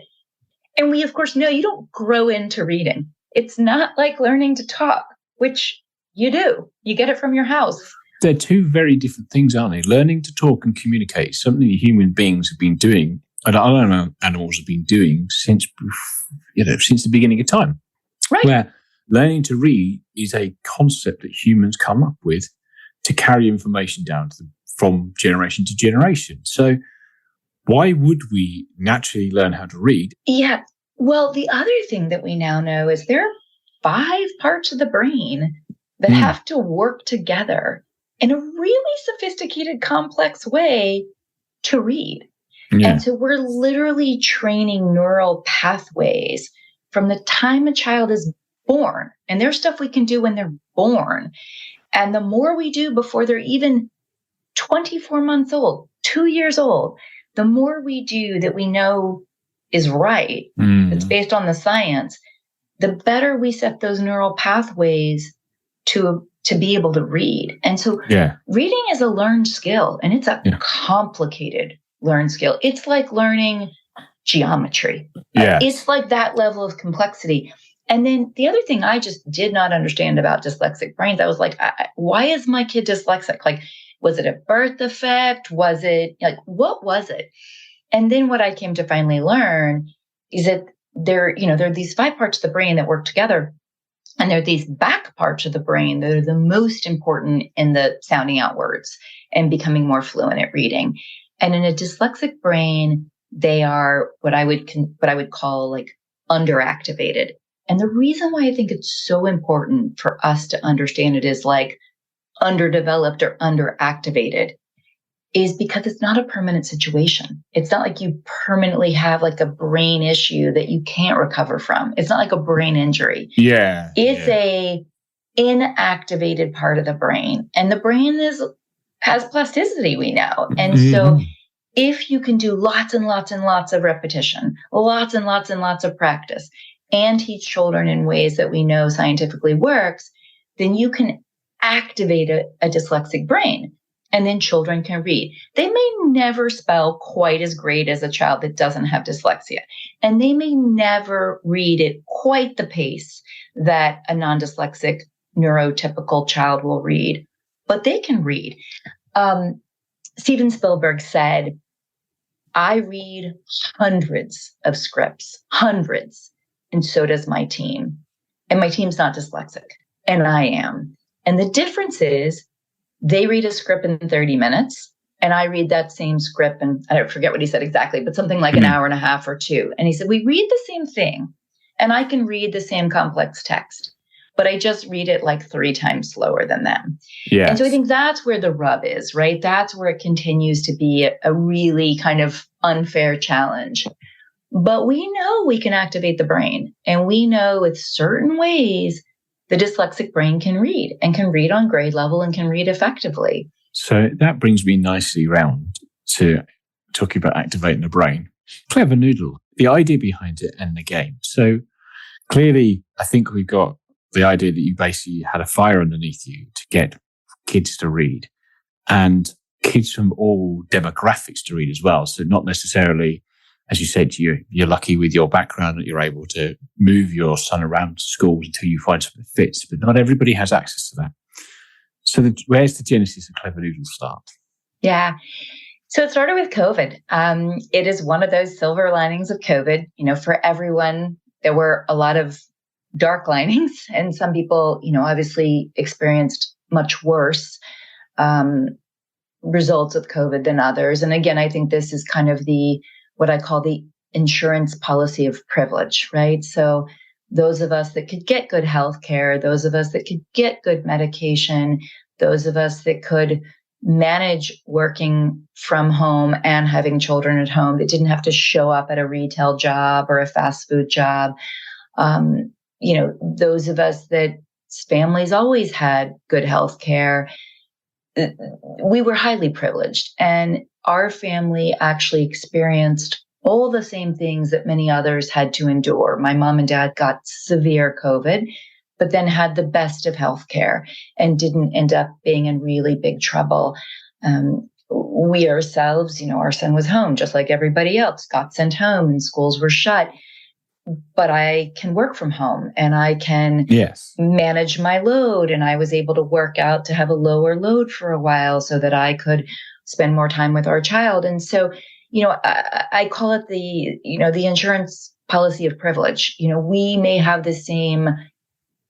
Speaker 2: And we, of course, know you don't grow into reading. It's not like learning to talk, which You do. You get it from your house.
Speaker 1: They're two very different things, aren't they? Learning to talk and communicate is something that human beings have been doing, and other animals have been doing since the beginning of time.
Speaker 2: Right.
Speaker 1: Where learning to read is a concept that humans come up with to carry information down from generation to generation. So why would we naturally learn how to read?
Speaker 2: Yeah. Well, the other thing that we now know is there are 5 parts of the brain that have to work together in a really sophisticated, complex way to read. Yeah. And so we're literally training neural pathways from the time a child is born. And there's stuff we can do when they're born. And the more we do before they're even 24 months old, 2 years old, the more we do that we know is right, it's based on the science, the better we set those neural pathways to be able to read. And so reading is a learned skill, and it's a complicated learned skill. It's like learning geometry. It's like that level of complexity. And then the other thing I just did not understand about dyslexic brains, I was like, why is my kid dyslexic? Like, was it a birth defect? Was it what was it? And then what I came to finally learn is that there are these 5 parts of the brain that work together. And there are these back parts of the brain that are the most important in the sounding out words and becoming more fluent at reading. And in a dyslexic brain, they are what I would call like underactivated. And the reason why I think it's so important for us to understand it is like underdeveloped or underactivated is because it's not a permanent situation. It's not like you permanently have like a brain issue that you can't recover from. It's not like a brain injury. It's a inactivated part of the brain. And the brain has plasticity, we know. And so if you can do lots and lots and lots of repetition, lots and lots and lots of practice, and teach children in ways that we know scientifically works, then you can activate a dyslexic brain. And then children can read. They may never spell quite as great as a child that doesn't have dyslexia. And they may never read at quite the pace that a non-dyslexic neurotypical child will read, but they can read. Steven Spielberg said, I read hundreds of scripts, hundreds, and so does my team. And my team's not dyslexic, and I am. And the difference is, they read a script in 30 minutes, and I read that same script, and I don't forget what he said exactly, but something like an hour and a half or 2. And he said, we read the same thing, and I can read the same complex text, but I just read it like 3 times slower than them. And so I think that's where the rub is, right? That's where it continues to be a really kind of unfair challenge. But we know we can activate the brain, and we know with certain ways the dyslexic brain can read and can read on grade level and can read effectively.
Speaker 1: So that brings me nicely round to talking about activating the brain. Clever Noodle, the idea behind it and the game. So clearly, I think we've got the idea that you basically had a fire underneath you to get kids to read, and kids from all demographics to read as well. So not necessarily, as you said, you're lucky with your background that you're able to move your son around to schools until you find something that fits, but not everybody has access to that. So where's the genesis of Clever Noodle start?
Speaker 2: Yeah. So it started with COVID. It is one of those silver linings of COVID. For everyone, there were a lot of dark linings, and some people, obviously experienced much worse results of COVID than others. And again, I think this is kind of what I call the insurance policy of privilege, right? So those of us that could get good health care, those of us that could get good medication, those of us that could manage working from home and having children at home that didn't have to show up at a retail job or a fast food job. Those of us that families always had good health care. We were highly privileged, and our family actually experienced all the same things that many others had to endure. My mom and dad got severe COVID, but then had the best of healthcare and didn't end up being in really big trouble. We ourselves, our son was home just like everybody else, got sent home and schools were shut. but I can work from home and I can
Speaker 1: Yes.
Speaker 2: manage my load. And I was able to work out to have a lower load for a while so that I could spend more time with our child. And so, I call it the insurance policy of privilege. We may have the same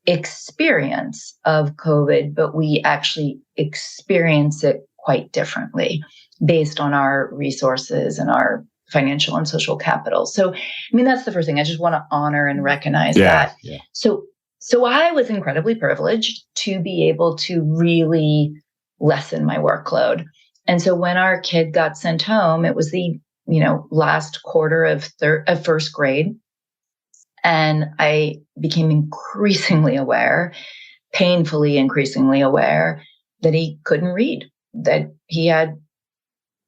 Speaker 2: experience of COVID, but we actually experience it quite differently based on our resources and our financial and social capital. So, that's the first thing. I just want to honor and recognize that.
Speaker 1: Yeah.
Speaker 2: So I was incredibly privileged to be able to really lessen my workload. And so when our kid got sent home, it was the, last quarter of first grade. And I became increasingly aware, painfully increasingly aware, that he couldn't read, that he had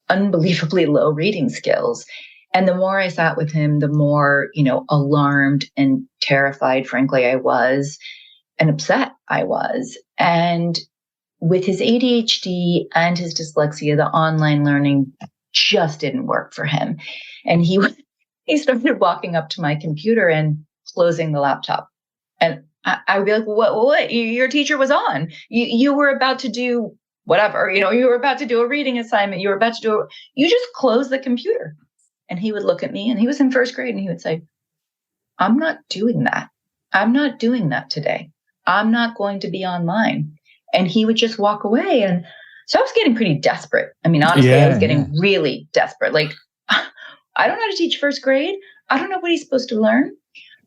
Speaker 2: unbelievably low reading skills. And the more I sat with him, the more, alarmed and terrified, frankly, I was, and upset I was. And with his ADHD and his dyslexia, the online learning just didn't work for him. And he started walking up to my computer and closing the laptop. And I would be like, what? Your teacher was on. You were about to do whatever, you were about to do a reading assignment. You just closed the computer. And he would look at me, and he was in first grade, and he would say, I'm not doing that. I'm not doing that today. I'm not going to be online. And he would just walk away. And so I was getting pretty desperate. Honestly, I was getting really desperate. Like, I don't know how to teach first grade. I don't know what he's supposed to learn,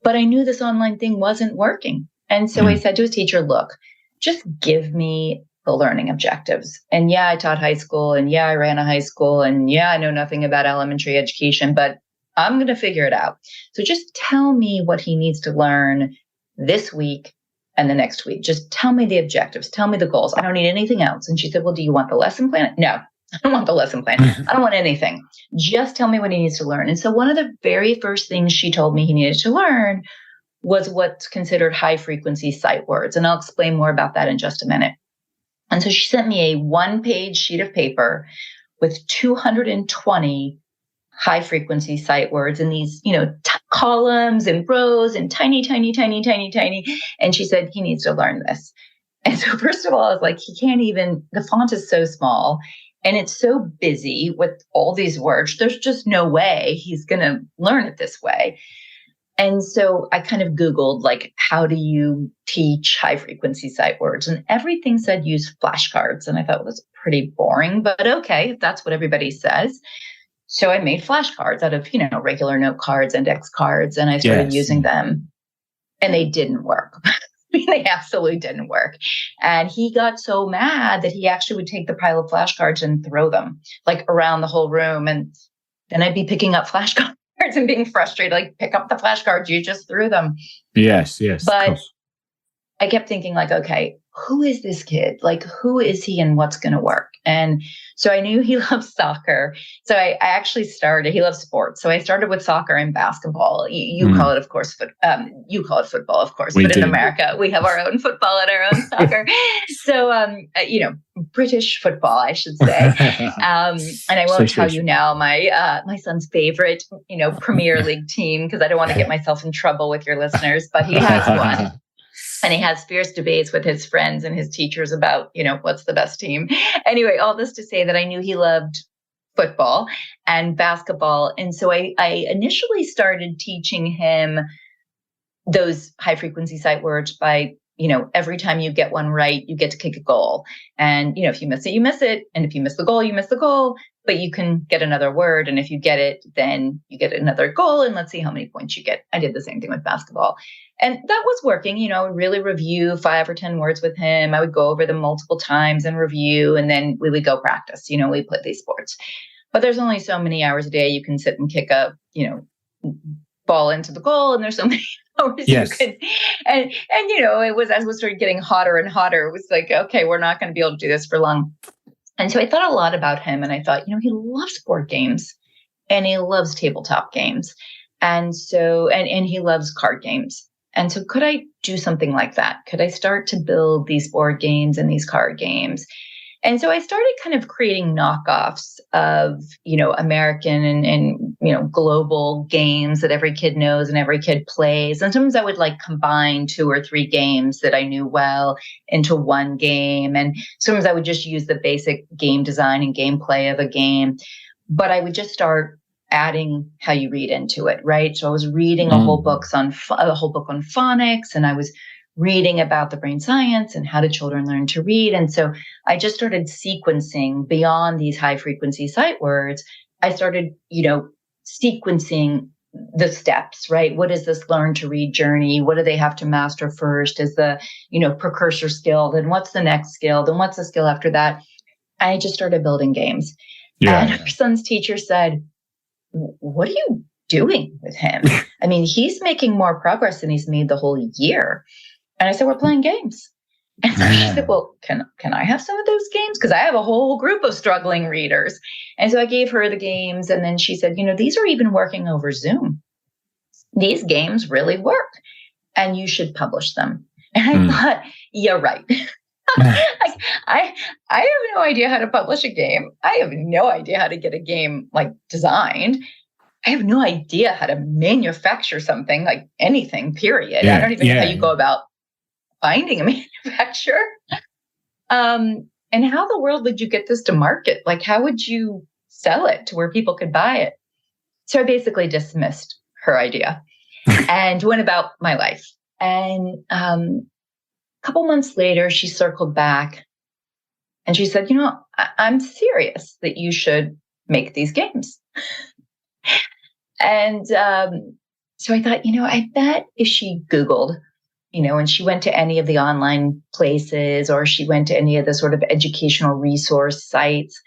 Speaker 2: but I knew this online thing wasn't working. And so I said to his teacher, look, just give me the learning objectives. And I taught high school, and I ran a high school, and I know nothing about elementary education, but I'm going to figure it out. So just tell me what he needs to learn this week and the next week. Just tell me the objectives. Tell me the goals. I don't need anything else. And she said, well, do you want the lesson plan? No, I don't want the lesson plan. I don't want anything. Just tell me what he needs to learn. And so one of the very first things she told me he needed to learn was what's considered high frequency sight words. And I'll explain more about that in just a minute. And so she sent me a 1-page sheet of paper with 220 high frequency sight words in these, columns and rows and tiny. And she said, he needs to learn this. And so first of all, I was like, the font is so small and it's so busy with all these words. There's just no way he's going to learn it this way. And so I kind of Googled, like, how do you teach high frequency sight words? And everything said use flashcards. And I thought, well, that's pretty boring, but okay, if that's what everybody says. So I made flashcards out of, regular note cards, index cards, and I started using them. And they didn't work. They absolutely didn't work. And he got so mad that he actually would take the pile of flashcards and throw them like around the whole room. And then I'd be picking up flashcards and being frustrated, like, pick up the flashcards, you just threw them.
Speaker 1: Yes.
Speaker 2: But I kept thinking, like, okay, who is this kid? Like, who is he and what's going to work? And so I knew he loves soccer. So I actually he loves sports. So I started with soccer and basketball. You call it, of course, you call it football, of course, but in America, we have our own football and our own soccer. So, British football, I should say. And I won't tell you now my son's favorite, Premier League team, because I don't want to get myself in trouble with your listeners, but he has one. And he has fierce debates with his friends and his teachers about, what's the best team. Anyway, all this to say that I knew he loved football and basketball. And so I initially started teaching him those high frequency sight words by, every time you get one right, you get to kick a goal. And, if you miss it, you miss it. And if you miss the goal, you miss the goal. But you can get another word. And if you get it, then you get another goal. And let's see how many points you get. I did the same thing with basketball. And that was working, really review 5 or 10 words with him. I would go over them multiple times and review, and then we would go practice. We play these sports. But there's only so many hours a day you can sit and kick a, ball into the goal. And there's so many hours you can. And it was, as we started getting hotter and hotter, it was like, okay, we're not going to be able to do this for long. And so I thought a lot about him, and I thought, he loves board games and he loves tabletop games. And so, and he loves card games. And so could I do something like that? Could I start to build these board games and these card games? And so I started kind of creating knockoffs of, American and global games that every kid knows and every kid plays. And sometimes I would like combine 2 or 3 games that I knew well into one game. And sometimes I would just use the basic game design and gameplay of a game. But I would just start adding how you read into it, right? So I was reading a whole book on phonics, and I was reading about the brain science and how do children learn to read. And so I just started sequencing beyond these high frequency sight words. I started, sequencing the steps, right? What is this learn to read journey? What do they have to master first? Is the, precursor skill? Then what's the next skill? Then what's the skill after that? I just started building games. Yeah. And our son's teacher said, "What are you doing with him? I mean, he's making more progress than he's made the whole year." And I said, "We're playing games." And so she said, "Well, can I have some of those games? Because I have a whole group of struggling readers." And so I gave her the games. And then she said, "These are even working over Zoom. These games really work. And you should publish them." And I thought, yeah, right. Like, I have no idea how to publish a game. I have no idea how to get a game like designed. I have no idea how to manufacture something, like anything, period. I don't even know how you go about finding a manufacturer. And how in the world would you get this to market? Like, how would you sell it to where people could buy it? So I basically dismissed her idea and went about my life. And a couple months later, she circled back and she said, "I'm serious that you should make these games." And so I thought, I bet if she Googled, and she went to any of the online places or she went to any of the sort of educational resource sites,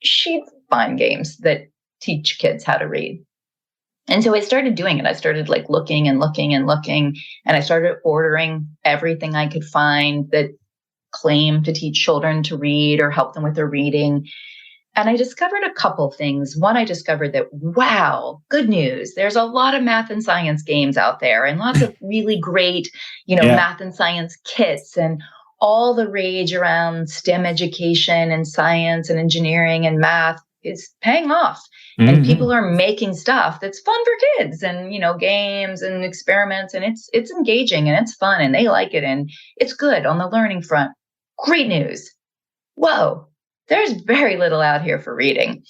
Speaker 2: she'd find games that teach kids how to read. And so I started doing it. I started like looking and looking and looking, and I started ordering everything I could find that claimed to teach children to read or help them with their reading. And I discovered a couple things. One, I discovered that, wow, good news. There's a lot of math and science games out there and lots of really great, math and science kits, and all the rage around STEM education and science and engineering and math is paying off. And people are making stuff that's fun for kids and, games and experiments. And it's engaging and it's fun and they like it. And it's good on the learning front. Great news. Whoa. There's very little out here for reading.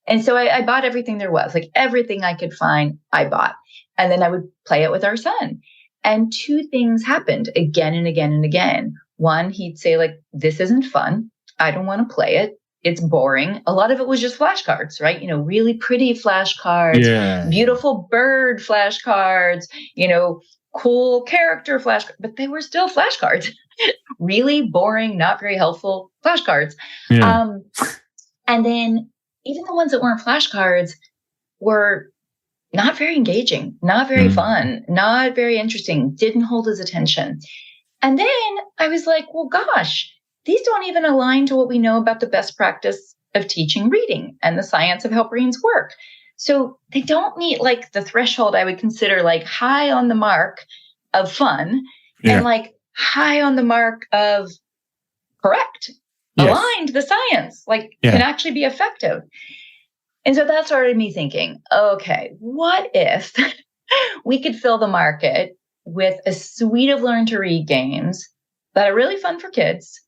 Speaker 2: And so I bought everything there was, like everything I could find, I bought. And then I would play it with our son. And 2 things happened again and again and again. One, he'd say like, "This isn't fun. I don't want to play it. It's boring." A lot of it was just flashcards, right? Really pretty flashcards, beautiful bird flashcards, cool character flashcards, but they were still flashcards. Really boring, not very helpful flashcards. And then even the ones that weren't flashcards were not very engaging, not very fun, not very interesting, didn't hold his attention. And then I was like, well, gosh, these don't even align to what we know about the best practice of teaching reading and the science of how brains work. So they don't meet like the threshold I would consider like high on the mark of fun and like high on the mark of correct, aligned to the science, like can actually be effective. And so that started me thinking, okay, what if we could fill the market with a suite of learn to read games that are really fun for kids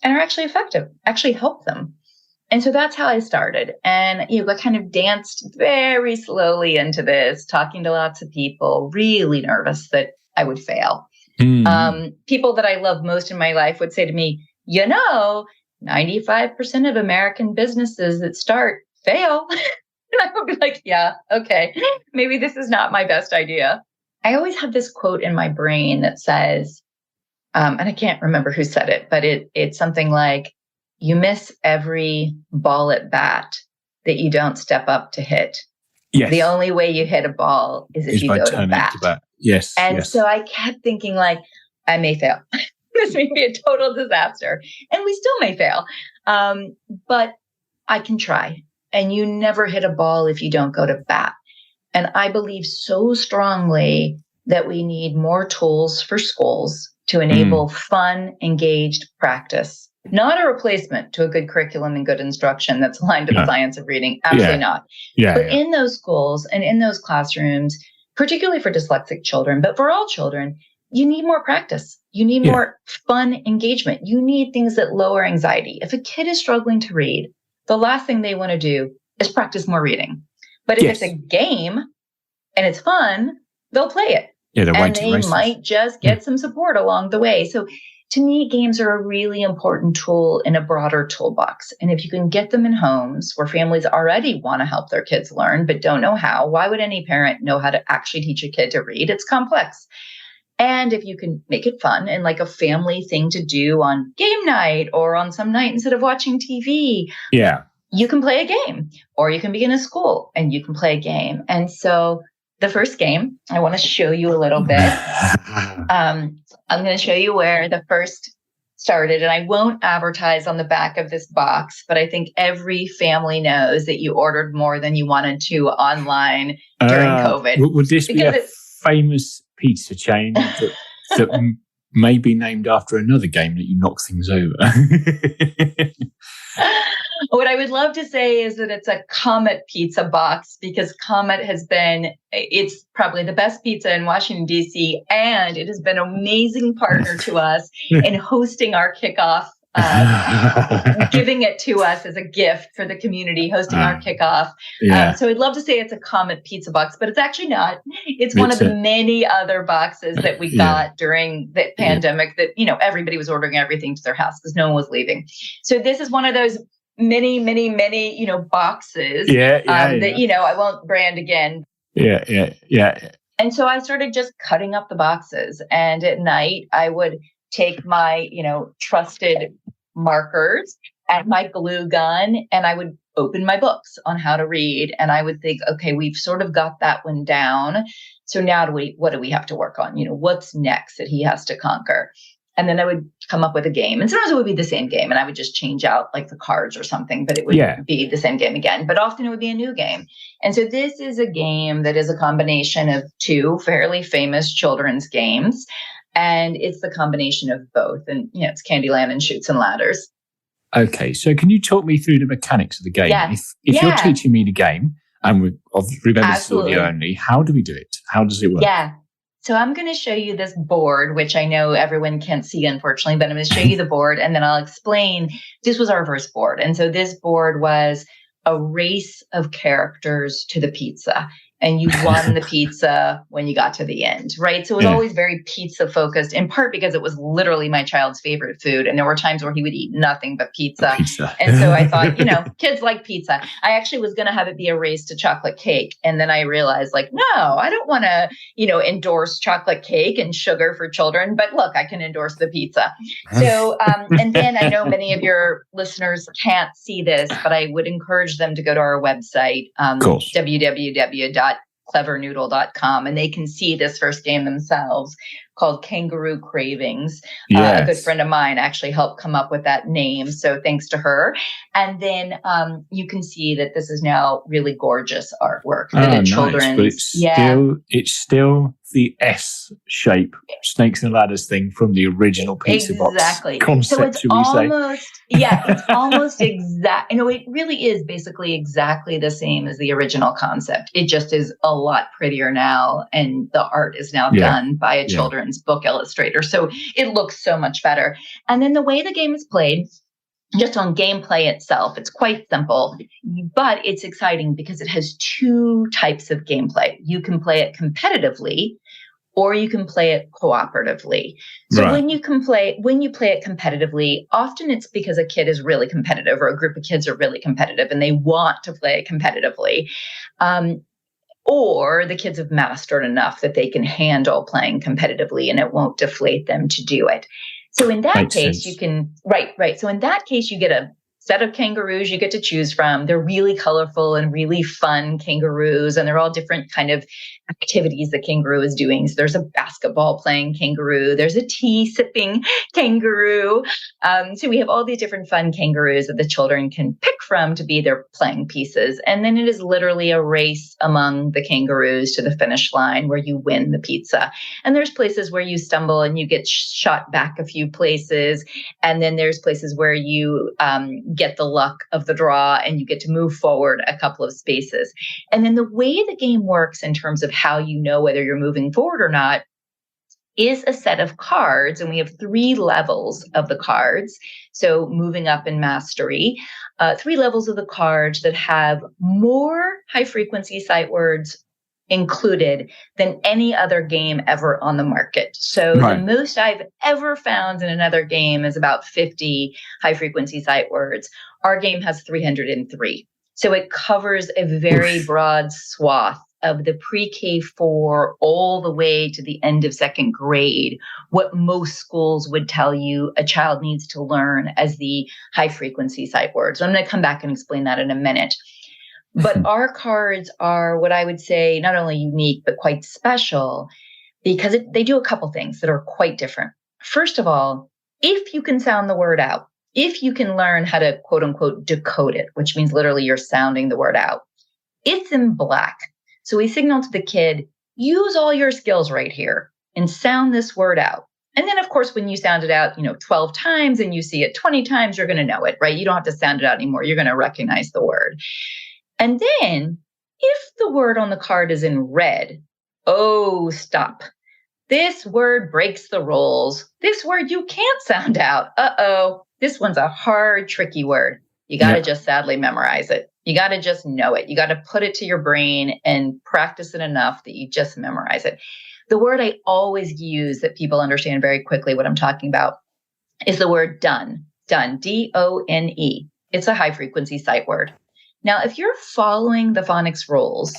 Speaker 2: and are actually effective, actually help them. And so that's how I started. And I kind of danced very slowly into this, talking to lots of people, really nervous that I would fail. People that I love most in my life would say to me, 95% of American businesses that start fail. And I would be like, yeah, okay, maybe this is not my best idea. I always have this quote in my brain that says, and I can't remember who said it, but it's something like, "You miss every ball at bat that you don't step up to hit. Yes. The only way you hit a ball is if you go to bat."
Speaker 1: Yes.
Speaker 2: And so I kept thinking like, I may fail. This may be a total disaster. And we still may fail. But I can try. And you never hit a ball if you don't go to bat. And I believe so strongly that we need more tools for schools to enable fun, engaged practice Not a replacement to a good curriculum and good instruction that's aligned to the science of reading. Absolutely not. But in those schools and in those classrooms, particularly for dyslexic children, but for all children, you need more practice. You need more fun engagement. You need things that lower anxiety. If a kid is struggling to read, the last thing they want to do is practice more reading. But if it's a game and it's fun, they'll play it. And they might just get some support along the way. So to me, games are a really important tool in a broader toolbox. And if you can get them in homes where families already want to help their kids learn, but don't know how, why would any parent know how to actually teach a kid to read? It's complex. And if you can make it fun and like a family thing to do on game night or on some night instead of watching TV, you can play a game, or you can be in a school and you can play a game. And so the first game, I want to show you a little bit. I'm going to show you where the first started, and I won't advertise on the back of this box, but I think every family knows that you ordered more than you wanted to online during COVID.
Speaker 1: Would this be a famous pizza chain that may be named after another game that you knock things over?
Speaker 2: What I would love to say is that it's a Comet pizza box, because Comet it's probably the best pizza in Washington, D.C., and it has been an amazing partner to us in hosting our kickoff, giving it to us as a gift for the community, hosting our kickoff. So I'd love to say it's a Comet pizza box, but it's actually not. It's one of the many other boxes that we got during the pandemic that, everybody was ordering everything to their house because no one was leaving. So this is one of those many, boxes that, I won't brand again. And so I started just cutting up the boxes. And at night, I would take my, trusted markers and my glue gun, and I would open my books on how to read. And I would think, okay, we've sort of got that one down. So now what do we have to work on? What's next that he has to conquer? And then I would come up with a game. And sometimes it would be the same game, and I would just change out like the cards or something, but it would be the same game again. But often it would be a new game. And so this is a game that is a combination of two fairly famous children's games. And it's the combination of both. And, it's Candyland and Chutes and Ladders.
Speaker 1: Okay. So can you talk me through the mechanics of the game?
Speaker 2: Yes.
Speaker 1: If you're teaching me the game, and remember this is audio only, how do we do it? How does it work?
Speaker 2: Yeah. So I'm going to show you this board, which I know everyone can't see, unfortunately, but I'm going to show you the board, and then I'll explain. This was our first board. And so this board was a race of characters to the pizza. And you won the pizza when you got to the end, right? So it was always very pizza focused, in part because it was literally my child's favorite food. And there were times where he would eat nothing but pizza. And so I thought, kids like pizza. I actually was going to have it be a race to chocolate cake. And then I realized no, I don't want to, endorse chocolate cake and sugar for children. But look, I can endorse the pizza. So, and then I know many of your listeners can't see this, but I would encourage them to go to our website, www.clevernoodle.com, and they can see this first game themselves, called Kangaroo Cravings. A good friend of mine actually helped come up with that name, so thanks to her. And then you can see that this is now really gorgeous artwork. Children's,
Speaker 1: but it's still the S shape Snakes and Ladders thing from the original pizza box concept.
Speaker 2: So it's almost, it's almost exact. It really is basically exactly the same as the original concept. It just is a lot prettier now, and the art is now done by a children's book illustrator. So it looks so much better. And then the way the game is played, just on gameplay itself, it's quite simple, but it's exciting because it has two types of gameplay. You can play it competitively, or you can play it cooperatively. So when you play it competitively, often it's because a kid is really competitive, or a group of kids are really competitive and they want to play it competitively. Or the kids have mastered enough that they can handle playing competitively and it won't deflate them to do it. So in that case, you can, right. So in that case, you get a set of kangaroos you get to choose from. They're really colorful and really fun kangaroos, and they're all different kind of activities the kangaroo is doing. So there's a basketball playing kangaroo. There's a tea sipping kangaroo. So we have all these different fun kangaroos that the children can pick from to be their playing pieces. And then it is literally a race among the kangaroos to the finish line where you win the pizza. And there's places where you stumble and you get shot back a few places. And then there's places where you get the luck of the draw and you get to move forward a couple of spaces. And then the way the game works in terms of how you know whether you're moving forward or not is a set of cards. And we have 3 levels of the cards. So moving up in mastery, 3 levels of the cards that have more high frequency sight words included than any other game ever on the market. So the most I've ever found in another game is about 50 high frequency sight words. Our game has 303. So it covers a very broad swath of the pre-K4 all the way to the end of 2nd grade, what most schools would tell you a child needs to learn as the high frequency sight words. So I'm going to come back and explain that in a minute. But our cards are what I would say not only unique, but quite special because they do a couple things that are quite different. First of all, if you can sound the word out, if you can learn how to quote unquote decode it, which means literally you're sounding the word out, it's in black. So we signal to the kid, use all your skills right here and sound this word out. And then, of course, when you sound it out, 12 times and you see it 20 times, you're going to know it, right? You don't have to sound it out anymore. You're going to recognize the word. And then if the word on the card is in red, oh, stop. This word breaks the rules. This word you can't sound out. Uh-oh. This one's a hard, tricky word. You got to just sadly memorize it. You got to just know it. You got to put it to your brain and practice it enough that you just memorize it. The word I always use that people understand very quickly what I'm talking about is the word done. Done. D-O-N-E. It's a high frequency sight word. Now, if you're following the phonics rules,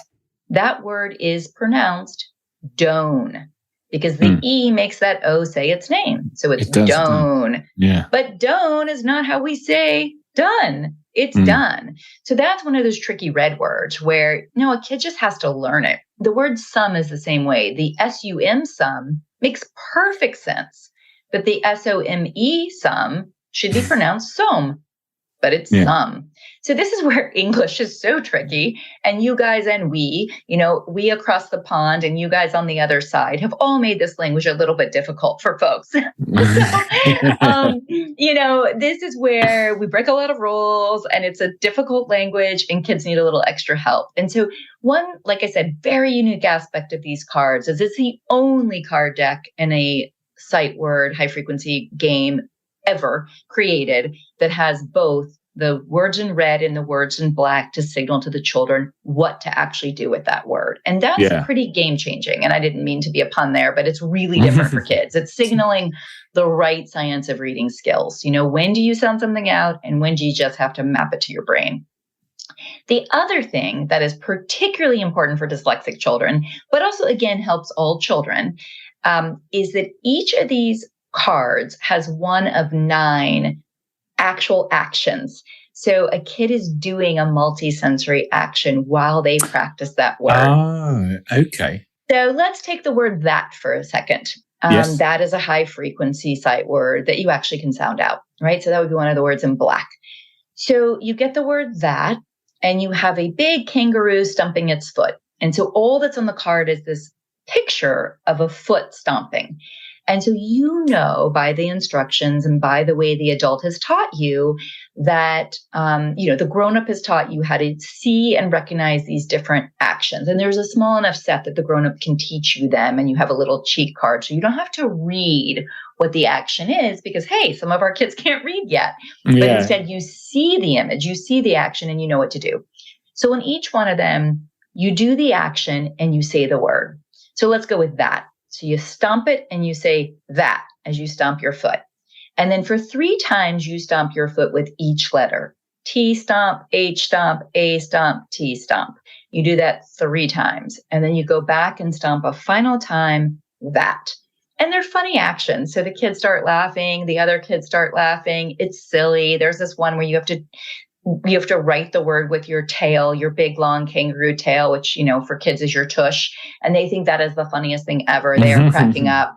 Speaker 2: that word is pronounced done because the E makes that O say its name. So it's done.
Speaker 1: Yeah.
Speaker 2: But done is not how we say done. It's done. So that's one of those tricky red words where, a kid just has to learn it. The word sum is the same way. The S-U-M sum makes perfect sense, but the S-O-M-E sum should be pronounced som, but it's some. So this is where English is so tricky. And you guys and we across the pond and you guys on the other side have all made this language a little bit difficult for folks. So, this is where we break a lot of rules and it's a difficult language and kids need a little extra help. And so one, like I said, very unique aspect of these cards is it's the only card deck in a sight word high frequency game ever created that has both the words in red and the words in black to signal to the children what to actually do with that word. And that's pretty game changing. And I didn't mean to be a pun there, but it's really different for kids. It's signaling the right science of reading skills. When do you sound something out and when do you just have to map it to your brain? The other thing that is particularly important for dyslexic children, but also again helps all children, is that each of these cards has one of 9 actual actions. So a kid is doing a multisensory action while they practice that word.
Speaker 1: Oh, okay.
Speaker 2: So let's take the word that for a second. That is a high frequency sight word that you actually can sound out, right? So that would be one of the words in black. So you get the word that, and you have a big kangaroo stomping its foot. And so all that's on the card is this picture of a foot stomping. And so by the instructions and by the way the adult has taught you that, the grown-up has taught you how to see and recognize these different actions. And there's a small enough set that the grown-up can teach you them and you have a little cheat card. So you don't have to read what the action is because, hey, some of our kids can't read yet. But instead you see the image, you see the action and you know what to do. So in each one of them, you do the action and you say the word. So let's go with that. So you stomp it and you say that as you stomp your foot. And then for 3 times, you stomp your foot with each letter. T stomp, H stomp, A stomp, T stomp. You do that 3 times. And then you go back and stomp a final time, that. And they're funny actions. So the kids start laughing, the other kids start laughing. It's silly. There's this one where you have to write the word with your tail, your big long kangaroo tail, which, for kids is your tush. And they think that is the funniest thing ever. They are cracking up.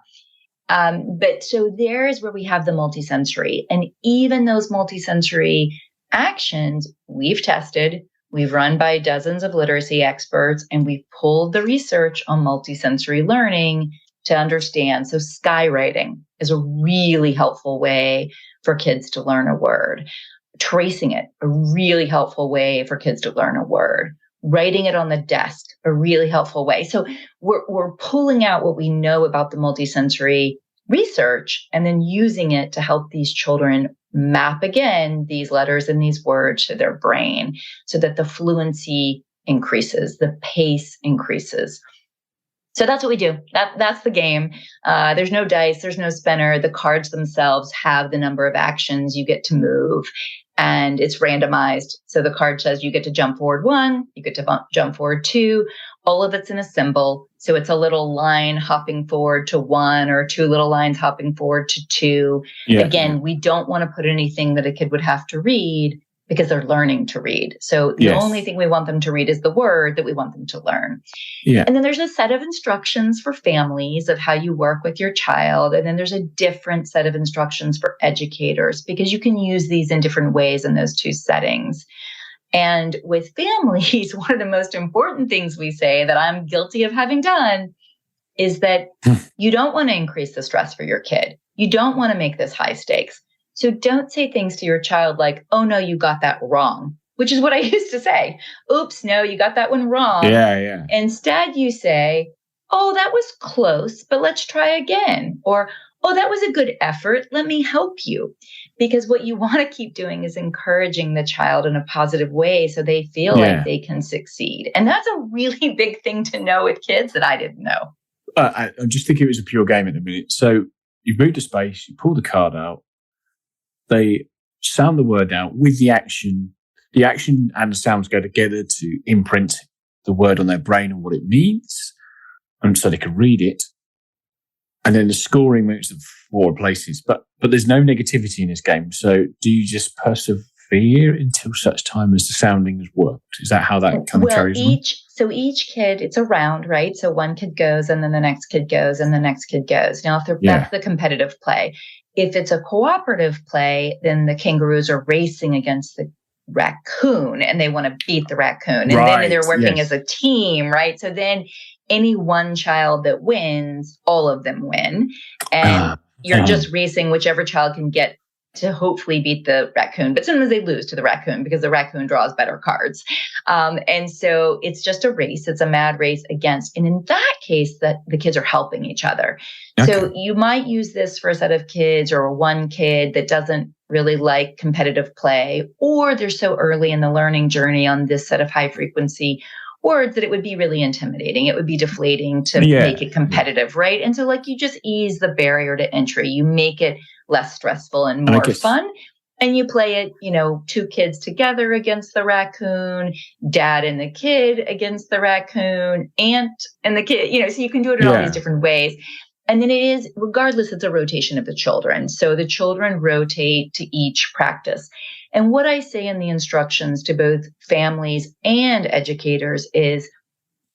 Speaker 2: But so there is where we have the multisensory. And even those multisensory actions we've tested, we've run by dozens of literacy experts, and we've pulled the research on multisensory learning to understand. So skywriting is a really helpful way for kids to learn a word. Tracing it, a really helpful way for kids to learn a word. Writing it on the desk, a really helpful way. So we're pulling out what we know about the multisensory research and then using it to help these children map again these letters and these words to their brain so that the fluency increases, the pace increases. So that's what we do. That's the game. There's no dice, there's no spinner. The cards themselves have the number of actions you get to move, and it's randomized. So the card says you get to jump forward 1, you get to jump forward 2. All of it's in a symbol. So it's a little line hopping forward to 1 or 2 little lines hopping forward to 2. Yeah. Again, we don't want to put anything that a kid would have to read because they're learning to read. So the only thing we want them to read is the word that we want them to learn. Yeah. And then there's a set of instructions for families of how you work with your child. And then there's a different set of instructions for educators because you can use these in different ways in those 2 settings. And with families, one of the most important things we say that I'm guilty of having done is that you don't want to increase the stress for your kid. You don't want to make this high stakes. So don't say things to your child like, oh, no, you got that wrong, which is what I used to say. Oops, no, you got that one wrong. Yeah. Instead, you say, oh, that was close, but let's try again. Or, oh, that was a good effort. Let me help you. Because what you want to keep doing is encouraging the child in a positive way so they feel like they can succeed. And that's a really big thing to know with kids that I didn't know.
Speaker 1: I just think it was a pure game at the minute. So you've moved to space, you pull the card out, they sound the word out with the action. The action and the sounds go together to imprint the word on their brain and what it means, and so they can read it. And then the scoring moves to 4 places. But there's no negativity in this game. So do you just persevere until such time as the sounding has worked? Is that how that kind of carries on?
Speaker 2: So each kid, it's a round, right? So one kid goes and then the next kid goes and the next kid goes. Now, that's the competitive play. If it's a cooperative play, then the kangaroos are racing against the raccoon and they want to beat the raccoon. And then they're working as a team, right? So then any one child that wins, all of them win. And you're just racing whichever child can get to hopefully beat the raccoon. But sometimes they lose to the raccoon because the raccoon draws better cards. And so it's just a race. It's a mad race against. And in that case, that the kids are helping each other. Okay. So you might use this for a set of kids or one kid that doesn't really like competitive play, or they're so early in the learning journey on this set of high frequency words that it would be really intimidating. It would be deflating to make it competitive, right? And so you just ease the barrier to entry. You make it less stressful and more fun. And you play it, 2 kids together against the raccoon, dad and the kid against the raccoon, aunt and the kid, so you can do it in all these different ways. And then it is, regardless, it's a rotation of the children. So the children rotate to each practice. And what I say in the instructions to both families and educators is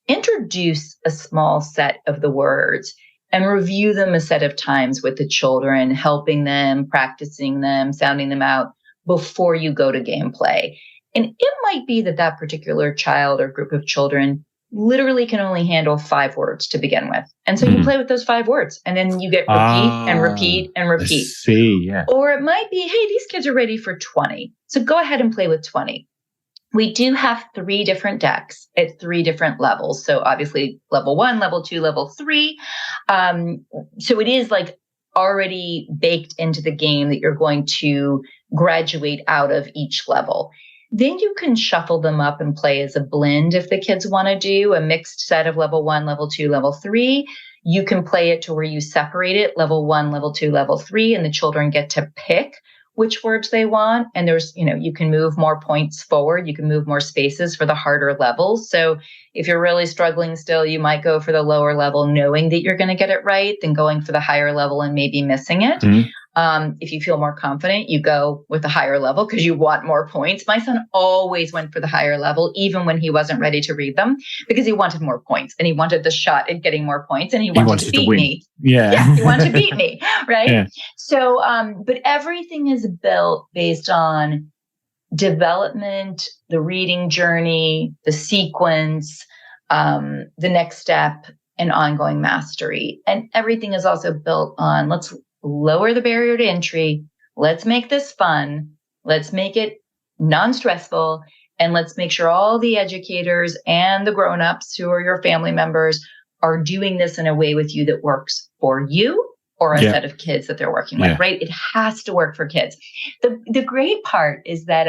Speaker 2: introduce a small set of the words and review them a set of times with the children, helping them, practicing them, sounding them out before you go to gameplay. And it might be that particular child or group of children literally can only handle 5 words to begin with. And so you play with those 5 words and then you get repeat and repeat and repeat. Or it might be, hey, these kids are ready for 20. So go ahead and play with 20. We do have 3 different decks at 3 different levels. So obviously level 1, level 2, level 3. So it is already baked into the game that you're going to graduate out of each level. Then you can shuffle them up and play as a blend if the kids want to do a mixed set of level 1, level 2, level 3. You can play it to where you separate it, level 1, level 2, level 3, and the children get to pick which words they want. And there's, you can move more points forward. You can move more spaces for the harder levels. So if you're really struggling still, you might go for the lower level, knowing that you're going to get it right, than going for the higher level and maybe missing it. Mm-hmm. If you feel more confident, you go with the higher level because you want more points. My son always went for the higher level, even when he wasn't ready to read them, because he wanted more points and he wanted the shot at getting more points and he wanted to beat me.
Speaker 1: Yeah.
Speaker 2: He wanted to beat me. Right.
Speaker 1: Yeah.
Speaker 2: So, but everything is built based on development, the reading journey, the sequence, the next step, and ongoing mastery. And everything is also built on, let's lower the barrier to entry. Let's make this fun. Let's make it non-stressful. And let's make sure all the educators and the grown-ups who are your family members are doing this in a way with you that works for you or a set of kids that they're working with, right? It has to work for kids. The great part is that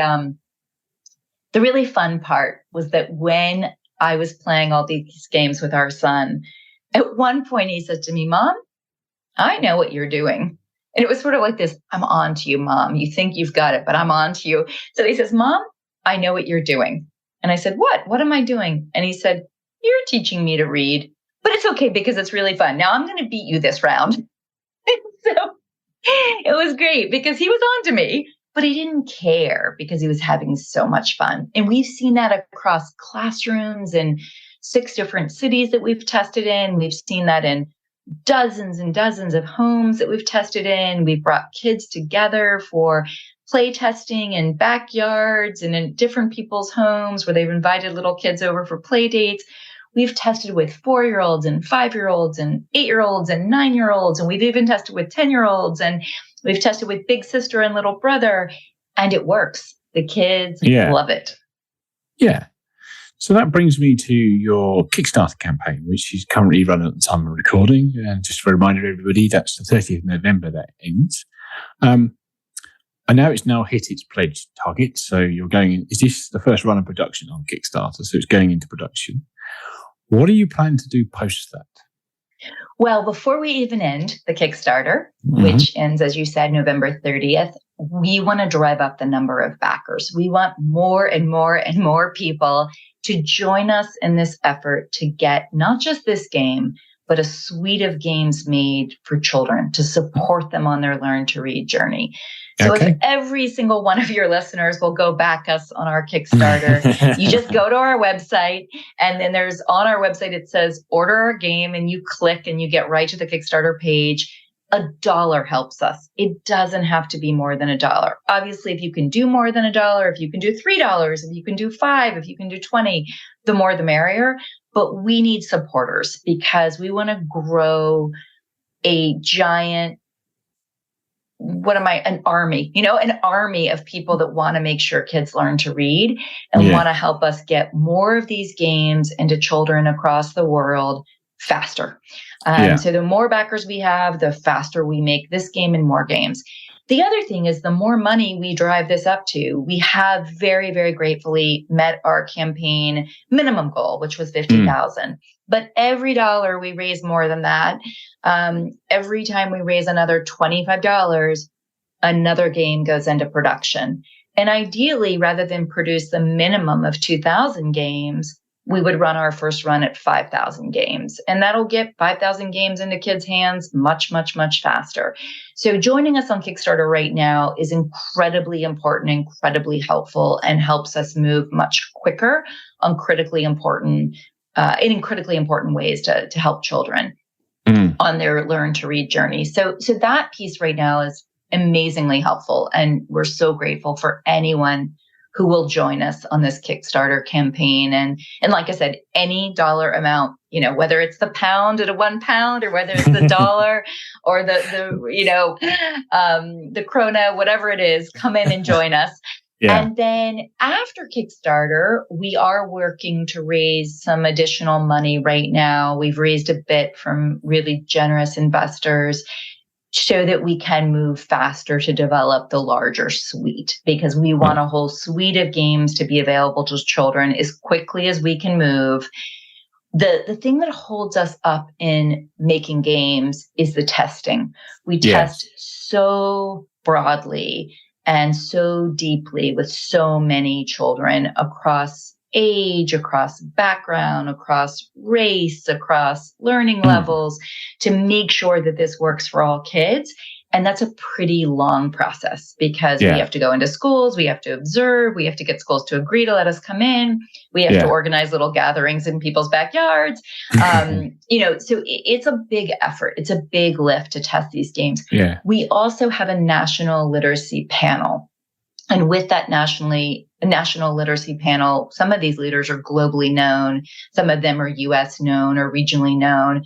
Speaker 2: the really fun part was that when I was playing all these games with our son, at one point he said to me, "Mom, I know what you're doing." And it was sort of like this, "I'm on to you, Mom. You think you've got it, but I'm on to you." So he says, "Mom, I know what you're doing." And I said, "What? What am I doing?" And he said, "You're teaching me to read, but it's okay because it's really fun. Now I'm going to beat you this round." So it was great because he was on to me, but he didn't care because he was having so much fun. And we've seen that across classrooms in 6 different cities that we've tested in. We've seen that in dozens and dozens of homes that we've tested in. We've brought kids together for play testing in backyards and in different people's homes where they've invited little kids over for play dates. We've tested with 4-year-olds and 5-year-olds and 8-year-olds and 9-year-olds. And we've even tested with 10-year-olds. And we've tested with big sister and little brother. And it works. The kids love it.
Speaker 1: Yeah. So that brings me to your Kickstarter campaign, which is currently run at the time of recording. And just for a reminder to everybody, that's the 30th of November that ends. I know it's now hit its pledge target. So you're going, is this the first run of production on Kickstarter? So it's going into production. What do you plan to do post that?
Speaker 2: Well, before we even end the Kickstarter, which ends, as you said, November 30th, we want to drive up the number of backers. We want more and more and more people to join us in this effort to get not just this game, but a suite of games made for children to support them on their learn to read journey. So if every single one of your listeners will go back us on our Kickstarter, you just go to our website, and then there's on our website, it says order our game, and you click and you get right to the Kickstarter page. $1 helps us. It doesn't have to be more than $1. Obviously, if you can do more than $1, if you can do $3, if you can do $5, if you can do $20, the more the merrier. But we need supporters because we want to grow a giant, an army, an army of people that want to make sure kids learn to read and want to help us get more of these games into children across the world faster. So the more backers we have, the faster we make this game and more games. The other thing is the more money we drive this up to, we have very, very gratefully met our campaign minimum goal, which was $50,000. But every dollar we raise more than that, every time we raise another $25, another game goes into production. And ideally, rather than produce the minimum of 2,000 games, we would run our first run at 5,000 games. And that'll get 5,000 games into kids' hands much, much, much faster. So joining us on Kickstarter right now is incredibly important, incredibly helpful, and helps us move much quicker on critically important ways to help children on their learn to read journey. So that piece right now is amazingly helpful. And we're so grateful for anyone who will join us on this Kickstarter campaign. And like I said, any dollar amount, whether it's the pound at £1 or whether it's the dollar or the krona, whatever it is, come in and join us. Yeah. And then after Kickstarter, we are working to raise some additional money right now. We've raised a bit from really generous investors so that we can move faster to develop the larger suite, because we want a whole suite of games to be available to children as quickly as we can move. The thing that holds us up in making games is the testing. We test so broadly and so deeply with so many children across age, across background, across race, across learning levels, to make sure that this works for all kids. And that's a pretty long process because we have to go into schools, we have to observe, we have to get schools to agree to let us come in, we have to organize little gatherings in people's backyards. So it's a big effort. It's a big lift to test these games.
Speaker 1: Yeah.
Speaker 2: We also have a national literacy panel. And with that national literacy panel, some of these leaders are globally known. Some of them are US known or regionally known.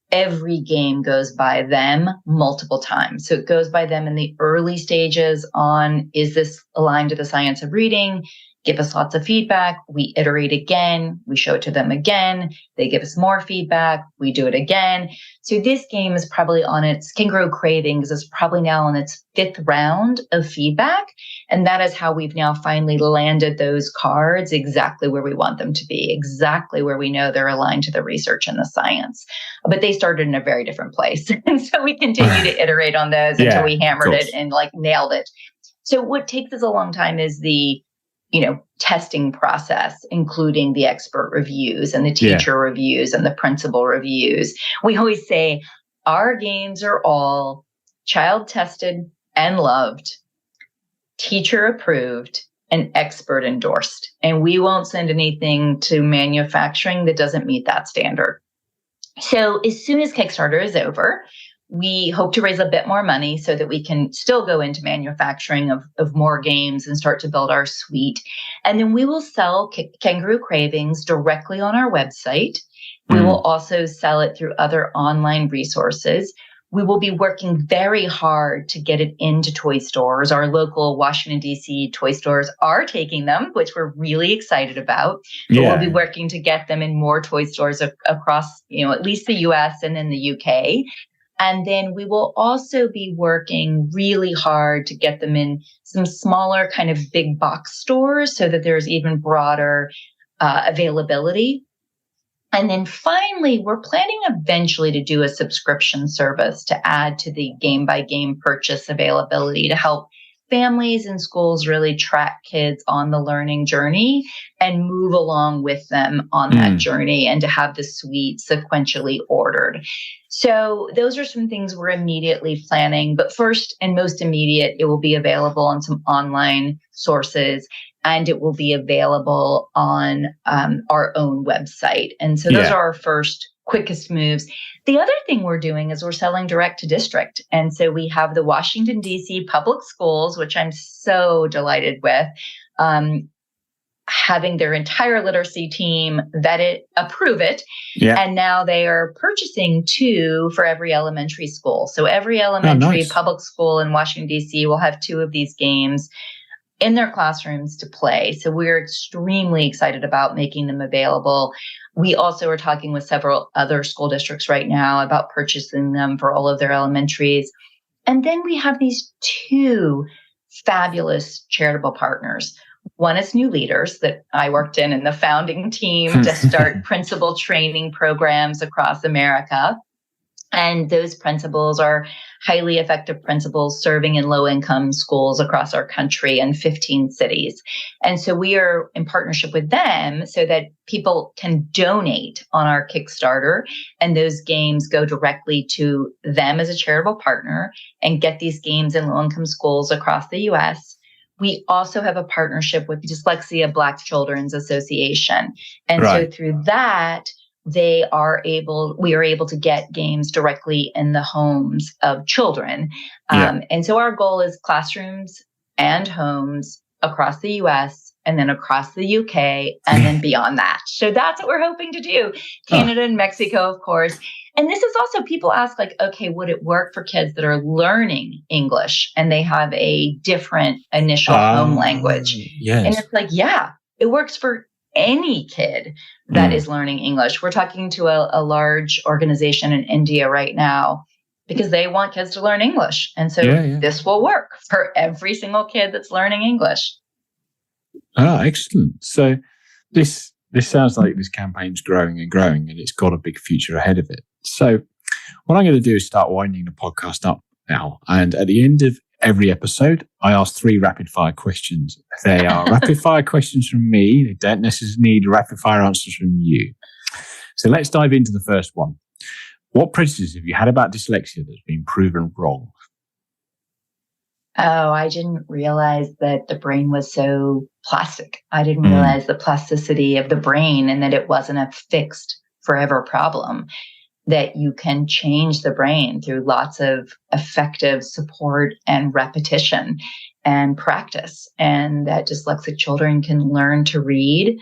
Speaker 2: Every game goes by them multiple times. So it goes by them in the early stages on, is this aligned to the science of reading? Give us lots of feedback. We iterate again. We show it to them again. They give us more feedback. We do it again. So this game is probably on its Kangaroo Cravings is probably now on its 5th round of feedback. And that is how we've now finally landed those cards exactly where we want them to be, exactly where we know they're aligned to the research and the science. But they started in a very different place. And so we continue to iterate on those until we hammered it and nailed it. So what takes us a long time is the testing process, including the expert reviews and the teacher reviews and the principal reviews. We always say our games are all child tested and loved, teacher approved, and expert endorsed. And we won't send anything to manufacturing that doesn't meet that standard. So as soon as Kickstarter is over, we hope to raise a bit more money so that we can still go into manufacturing of more games and start to build our suite. And then we will sell Kangaroo Cravings directly on our website. We will also sell it through other online resources. We will be working very hard to get it into toy stores. Our local Washington, D.C. toy stores are taking them, which we're really excited about. But we'll be working to get them in more toy stores across, at least the U.S. and in the U.K., and then we will also be working really hard to get them in some smaller kind of big box stores so that there's even broader availability. And then finally, we're planning eventually to do a subscription service to add to the game by game purchase availability to help families and schools really track kids on the learning journey and move along with them on that journey, and to have the suite sequentially ordered. So those are some things we're immediately planning. But first and most immediate, it will be available on some online sources, and it will be available on our own website. And so those are our first quickest moves. The other thing we're doing is we're selling direct to district. And so we have the Washington, D.C. public schools, which I'm so delighted with, having their entire literacy team vet it, approve it. And now they are purchasing 2 for every elementary school. So every elementary public school in Washington, D.C. will have 2 of these games in their classrooms to play. So we're extremely excited about making them available. We also are talking with several other school districts right now about purchasing them for all of their elementaries. And then we have these 2 fabulous charitable partners. One is New Leaders that I worked in the founding team to start principal training programs across America. And those principals are highly effective principals serving in low-income schools across our country in 15 cities. And so we are in partnership with them so that people can donate on our Kickstarter, and those games go directly to them as a charitable partner and get these games in low-income schools across the U.S. We also have a partnership with Dyslexia Black Children's Association. And so through that, we are able to get games directly in the homes of children. And so our goal is classrooms and homes across the US and then across the UK and then beyond that. So that's what we're hoping to do. Canada and Mexico, of course. And this is also, people ask okay, would it work for kids that are learning English and they have a different initial home language? And it's it works for any kid that is learning English. We're talking to a large organization in India right now because they want kids to learn English. And so this will work for every single kid that's learning English.
Speaker 1: Oh, excellent. So this sounds like this campaign's growing and growing, and it's got a big future ahead of it. So what I'm going to do is start winding the podcast up now. And at the end of Every episode, I ask 3 rapid fire questions. They are rapid fire questions from me. They don't necessarily need rapid fire answers from you. So let's dive into the first one. What prejudices have you had about dyslexia that's been proven wrong?
Speaker 2: Oh, I didn't realize that the brain was so plastic. I didn't realize the plasticity of the brain and that it wasn't a fixed forever problem, that you can change the brain through lots of effective support and repetition and practice, and that dyslexic children can learn to read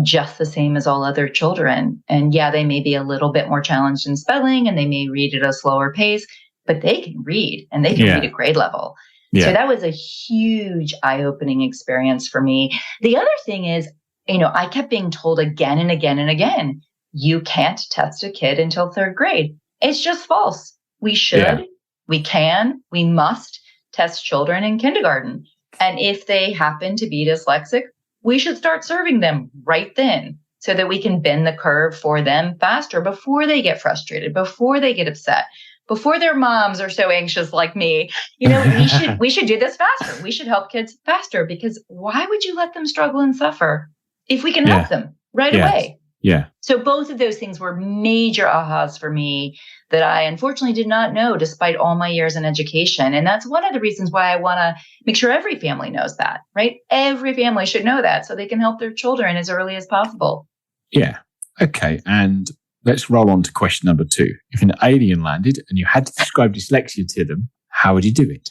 Speaker 2: just the same as all other children. And yeah, they may be a little bit more challenged in spelling and they may read at a slower pace, but they can read and they can read at grade level. Yeah. So that was a huge eye-opening experience for me. The other thing is, I kept being told again and again and again, you can't test a kid until 3rd grade. It's just false. We should, we can, we must test children in kindergarten. And if they happen to be dyslexic, we should start serving them right then so that we can bend the curve for them faster before they get frustrated, before they get upset, before their moms are so anxious like me. We should do this faster. We should help kids faster, because why would you let them struggle and suffer if we can help them right away?
Speaker 1: Yeah.
Speaker 2: So both of those things were major ahas for me that I unfortunately did not know despite all my years in education. And that's one of the reasons why I want to make sure every family knows that, right? Every family should know that so they can help their children as early as possible.
Speaker 1: Yeah. Okay. And let's roll on to question number 2. If an alien landed and you had to describe dyslexia to them, how would you do it?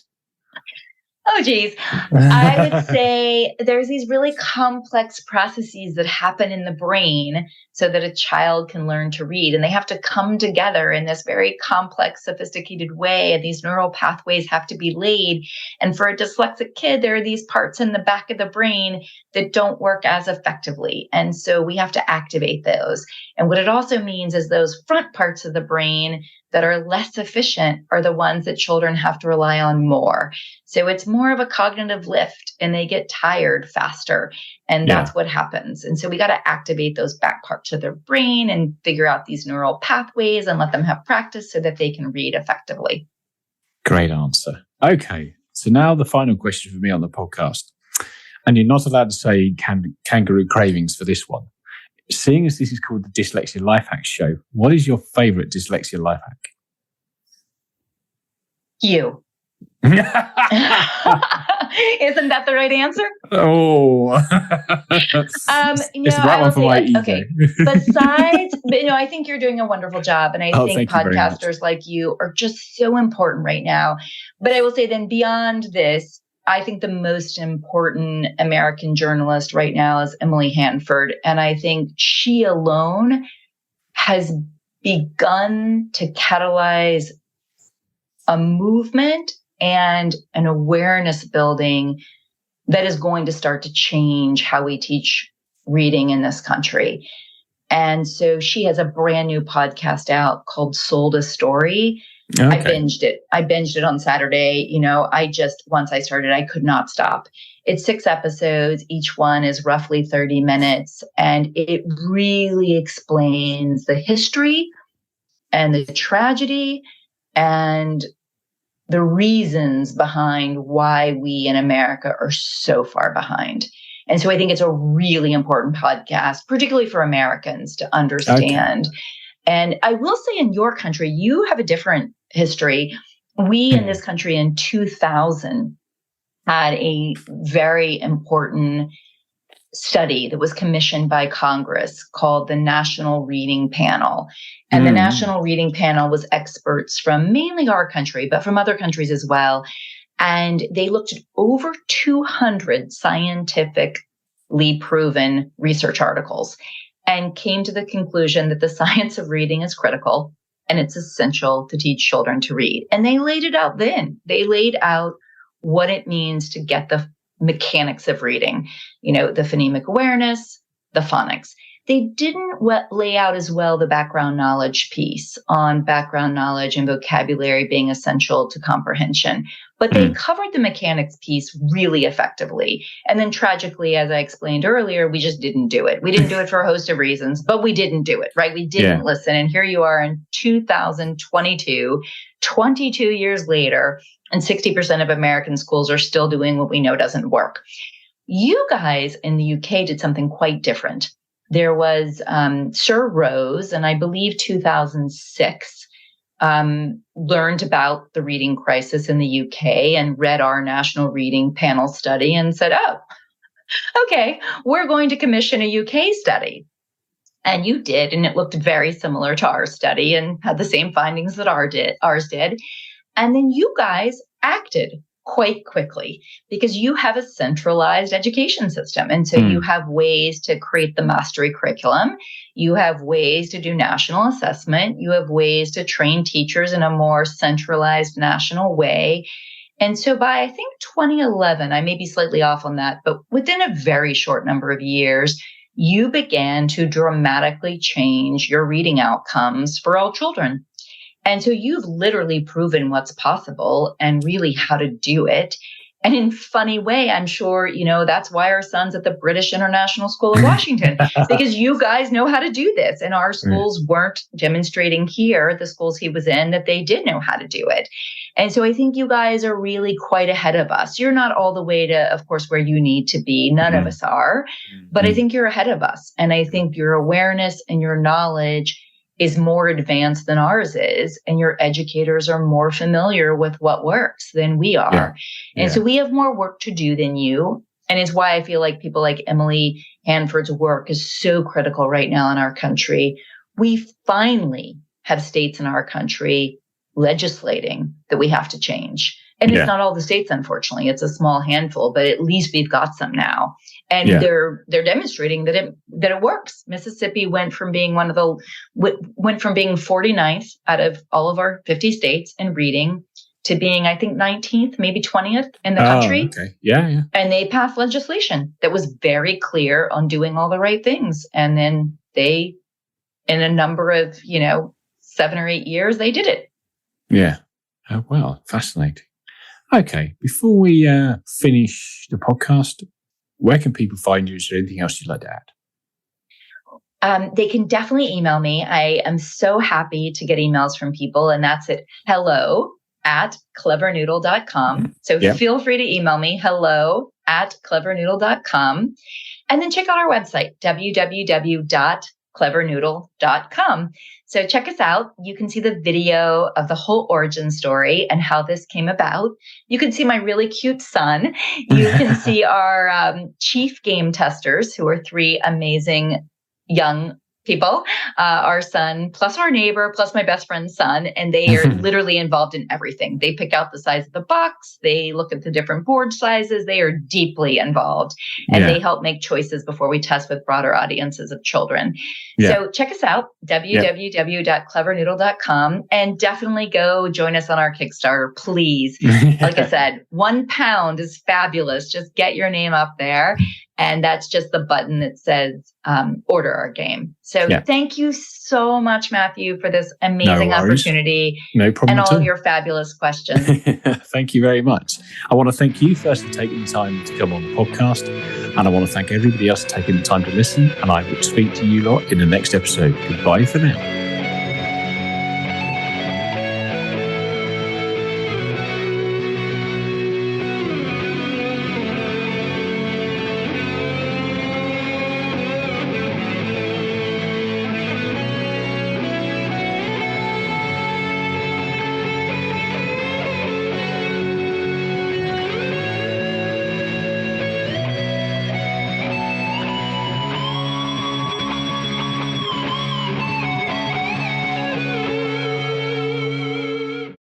Speaker 2: Oh, geez. I would say there's these really complex processes that happen in the brain so that a child can learn to read. And they have to come together in this very complex, sophisticated way. And these neural pathways have to be laid. And for a dyslexic kid, there are these parts in the back of the brain that don't work as effectively. And so we have to activate those. And what it also means is those front parts of the brain that are less efficient are the ones that children have to rely on more. So it's more of a cognitive lift and they get tired faster. And that's what happens. And so we got to activate those back parts of their brain and figure out these neural pathways and let them have practice so that they can read effectively.
Speaker 1: Great answer. Okay. So now the final question for me on the podcast. And you're not allowed to say Kangaroo Cravings for this one. Seeing as this is called the Dyslexia Life Hack Show, what is your favorite dyslexia life hack?
Speaker 2: You. Isn't that the right answer?
Speaker 1: Oh. It's the right one for my ego.
Speaker 2: Okay. Besides, I think you're doing a wonderful job. And I think podcasters like you are just so important right now. But I will say then beyond this, I think the most important American journalist right now is Emily Hanford. And I think she alone has begun to catalyze a movement and an awareness building that is going to start to change how we teach reading in this country. And so she has a brand new podcast out called Sold a Story. Okay. I binged it on Saturday. Once I started, I could not stop. It's 6 episodes. Each one is roughly 30 minutes. And it really explains the history and the tragedy and the reasons behind why we in America are so far behind. And so I think it's a really important podcast, particularly for Americans to understand. Okay. And I will say in your country, you have a different history. We in this country in 2000 had a very important study that was commissioned by Congress called the National Reading Panel. And the National Reading Panel was experts from mainly our country, but from other countries as well. And they looked at over 200 scientifically proven research articles and came to the conclusion that the science of reading is critical and it's essential to teach children to read. And they laid it out then. They laid out what it means to get the mechanics of reading, the phonemic awareness, the phonics. They didn't lay out as well the background knowledge piece on background knowledge and vocabulary being essential to comprehension. But they covered the mechanics piece really effectively. And then tragically, as I explained earlier, we just didn't do it. We didn't do it for a host of reasons, but we didn't do it, right? We didn't listen. And here you are in 2022, 22 years later, And 60% of American schools are still doing what we know doesn't work. You guys in the UK did something quite different. There was Sir Rose, and I believe 2006, learned about the reading crisis in the UK and read our national reading panel study and said, oh, okay, we're going to commission a UK study. And you did, and it looked very similar to our study and had the same findings that ours did. And then you guys acted quite quickly because you have a centralized education system. And so you have ways to create the mastery curriculum. You have ways to do national assessment. You have ways to train teachers in a more centralized national way. And so by, I think, 2011, I may be slightly off on that, but within a very short number of years, you began to dramatically change your reading outcomes for all children. And so you've literally proven what's possible and really how to do it. And in a funny way, I'm sure, that's why our son's at the British International School of Washington, because you guys know how to do this. And our schools weren't demonstrating here, the schools he was in, that they did know how to do it. And so I think you guys are really quite ahead of us. You're not all the way to, of course, where you need to be. None of us are. But I think you're ahead of us. And I think your awareness and your knowledge is more advanced than ours is, and your educators are more familiar with what works than we are. And so we have more work to do than you. And it's why I feel like people like Emily Hanford's work is so critical right now in our country. We finally have states in our country legislating that we have to change. And it's not all the states, unfortunately. It's a small handful, but at least we've got some now. And they're demonstrating that it works. Mississippi went from being went from being 49th out of all of our 50 states in reading to being, I think, 19th, maybe 20th in the country.
Speaker 1: Okay. Yeah.
Speaker 2: And they passed legislation that was very clear on doing all the right things. And then they, in a number of, 7 or 8 years, they did it.
Speaker 1: Yeah. Oh, well, fascinating. Okay. Before we finish the podcast, where can people find you? Is there anything else you'd like to add?
Speaker 2: They can definitely email me. I am so happy to get emails from people, and that's at hello@clevernoodle.com. So feel free to email me, hello@clevernoodle.com. And then check out our website, www.clevernoodle.com. So check us out. You can see the video of the whole origin story and how this came about. You can see my really cute son. You can see our chief game testers, who are 3 amazing young people, our son, plus our neighbor, plus my best friend's son. And they are literally involved in everything. They pick out the size of the box. They look at the different board sizes. They are deeply involved. And they help make choices before we test with broader audiences of children. So check us out, www.clevernoodle.com. And definitely go join us on our Kickstarter, please. Like I said, £1 is fabulous. Just get your name up there. And that's just the button that says order our game. So thank you so much, Matthew, for this amazing opportunity.
Speaker 1: No problem
Speaker 2: and
Speaker 1: at
Speaker 2: all
Speaker 1: all.
Speaker 2: of your fabulous questions.
Speaker 1: Thank you very much. I want to thank you first for taking the time to come on the podcast. And I want to thank everybody else for taking the time to listen. And I will speak to you lot in the next episode. Goodbye for now.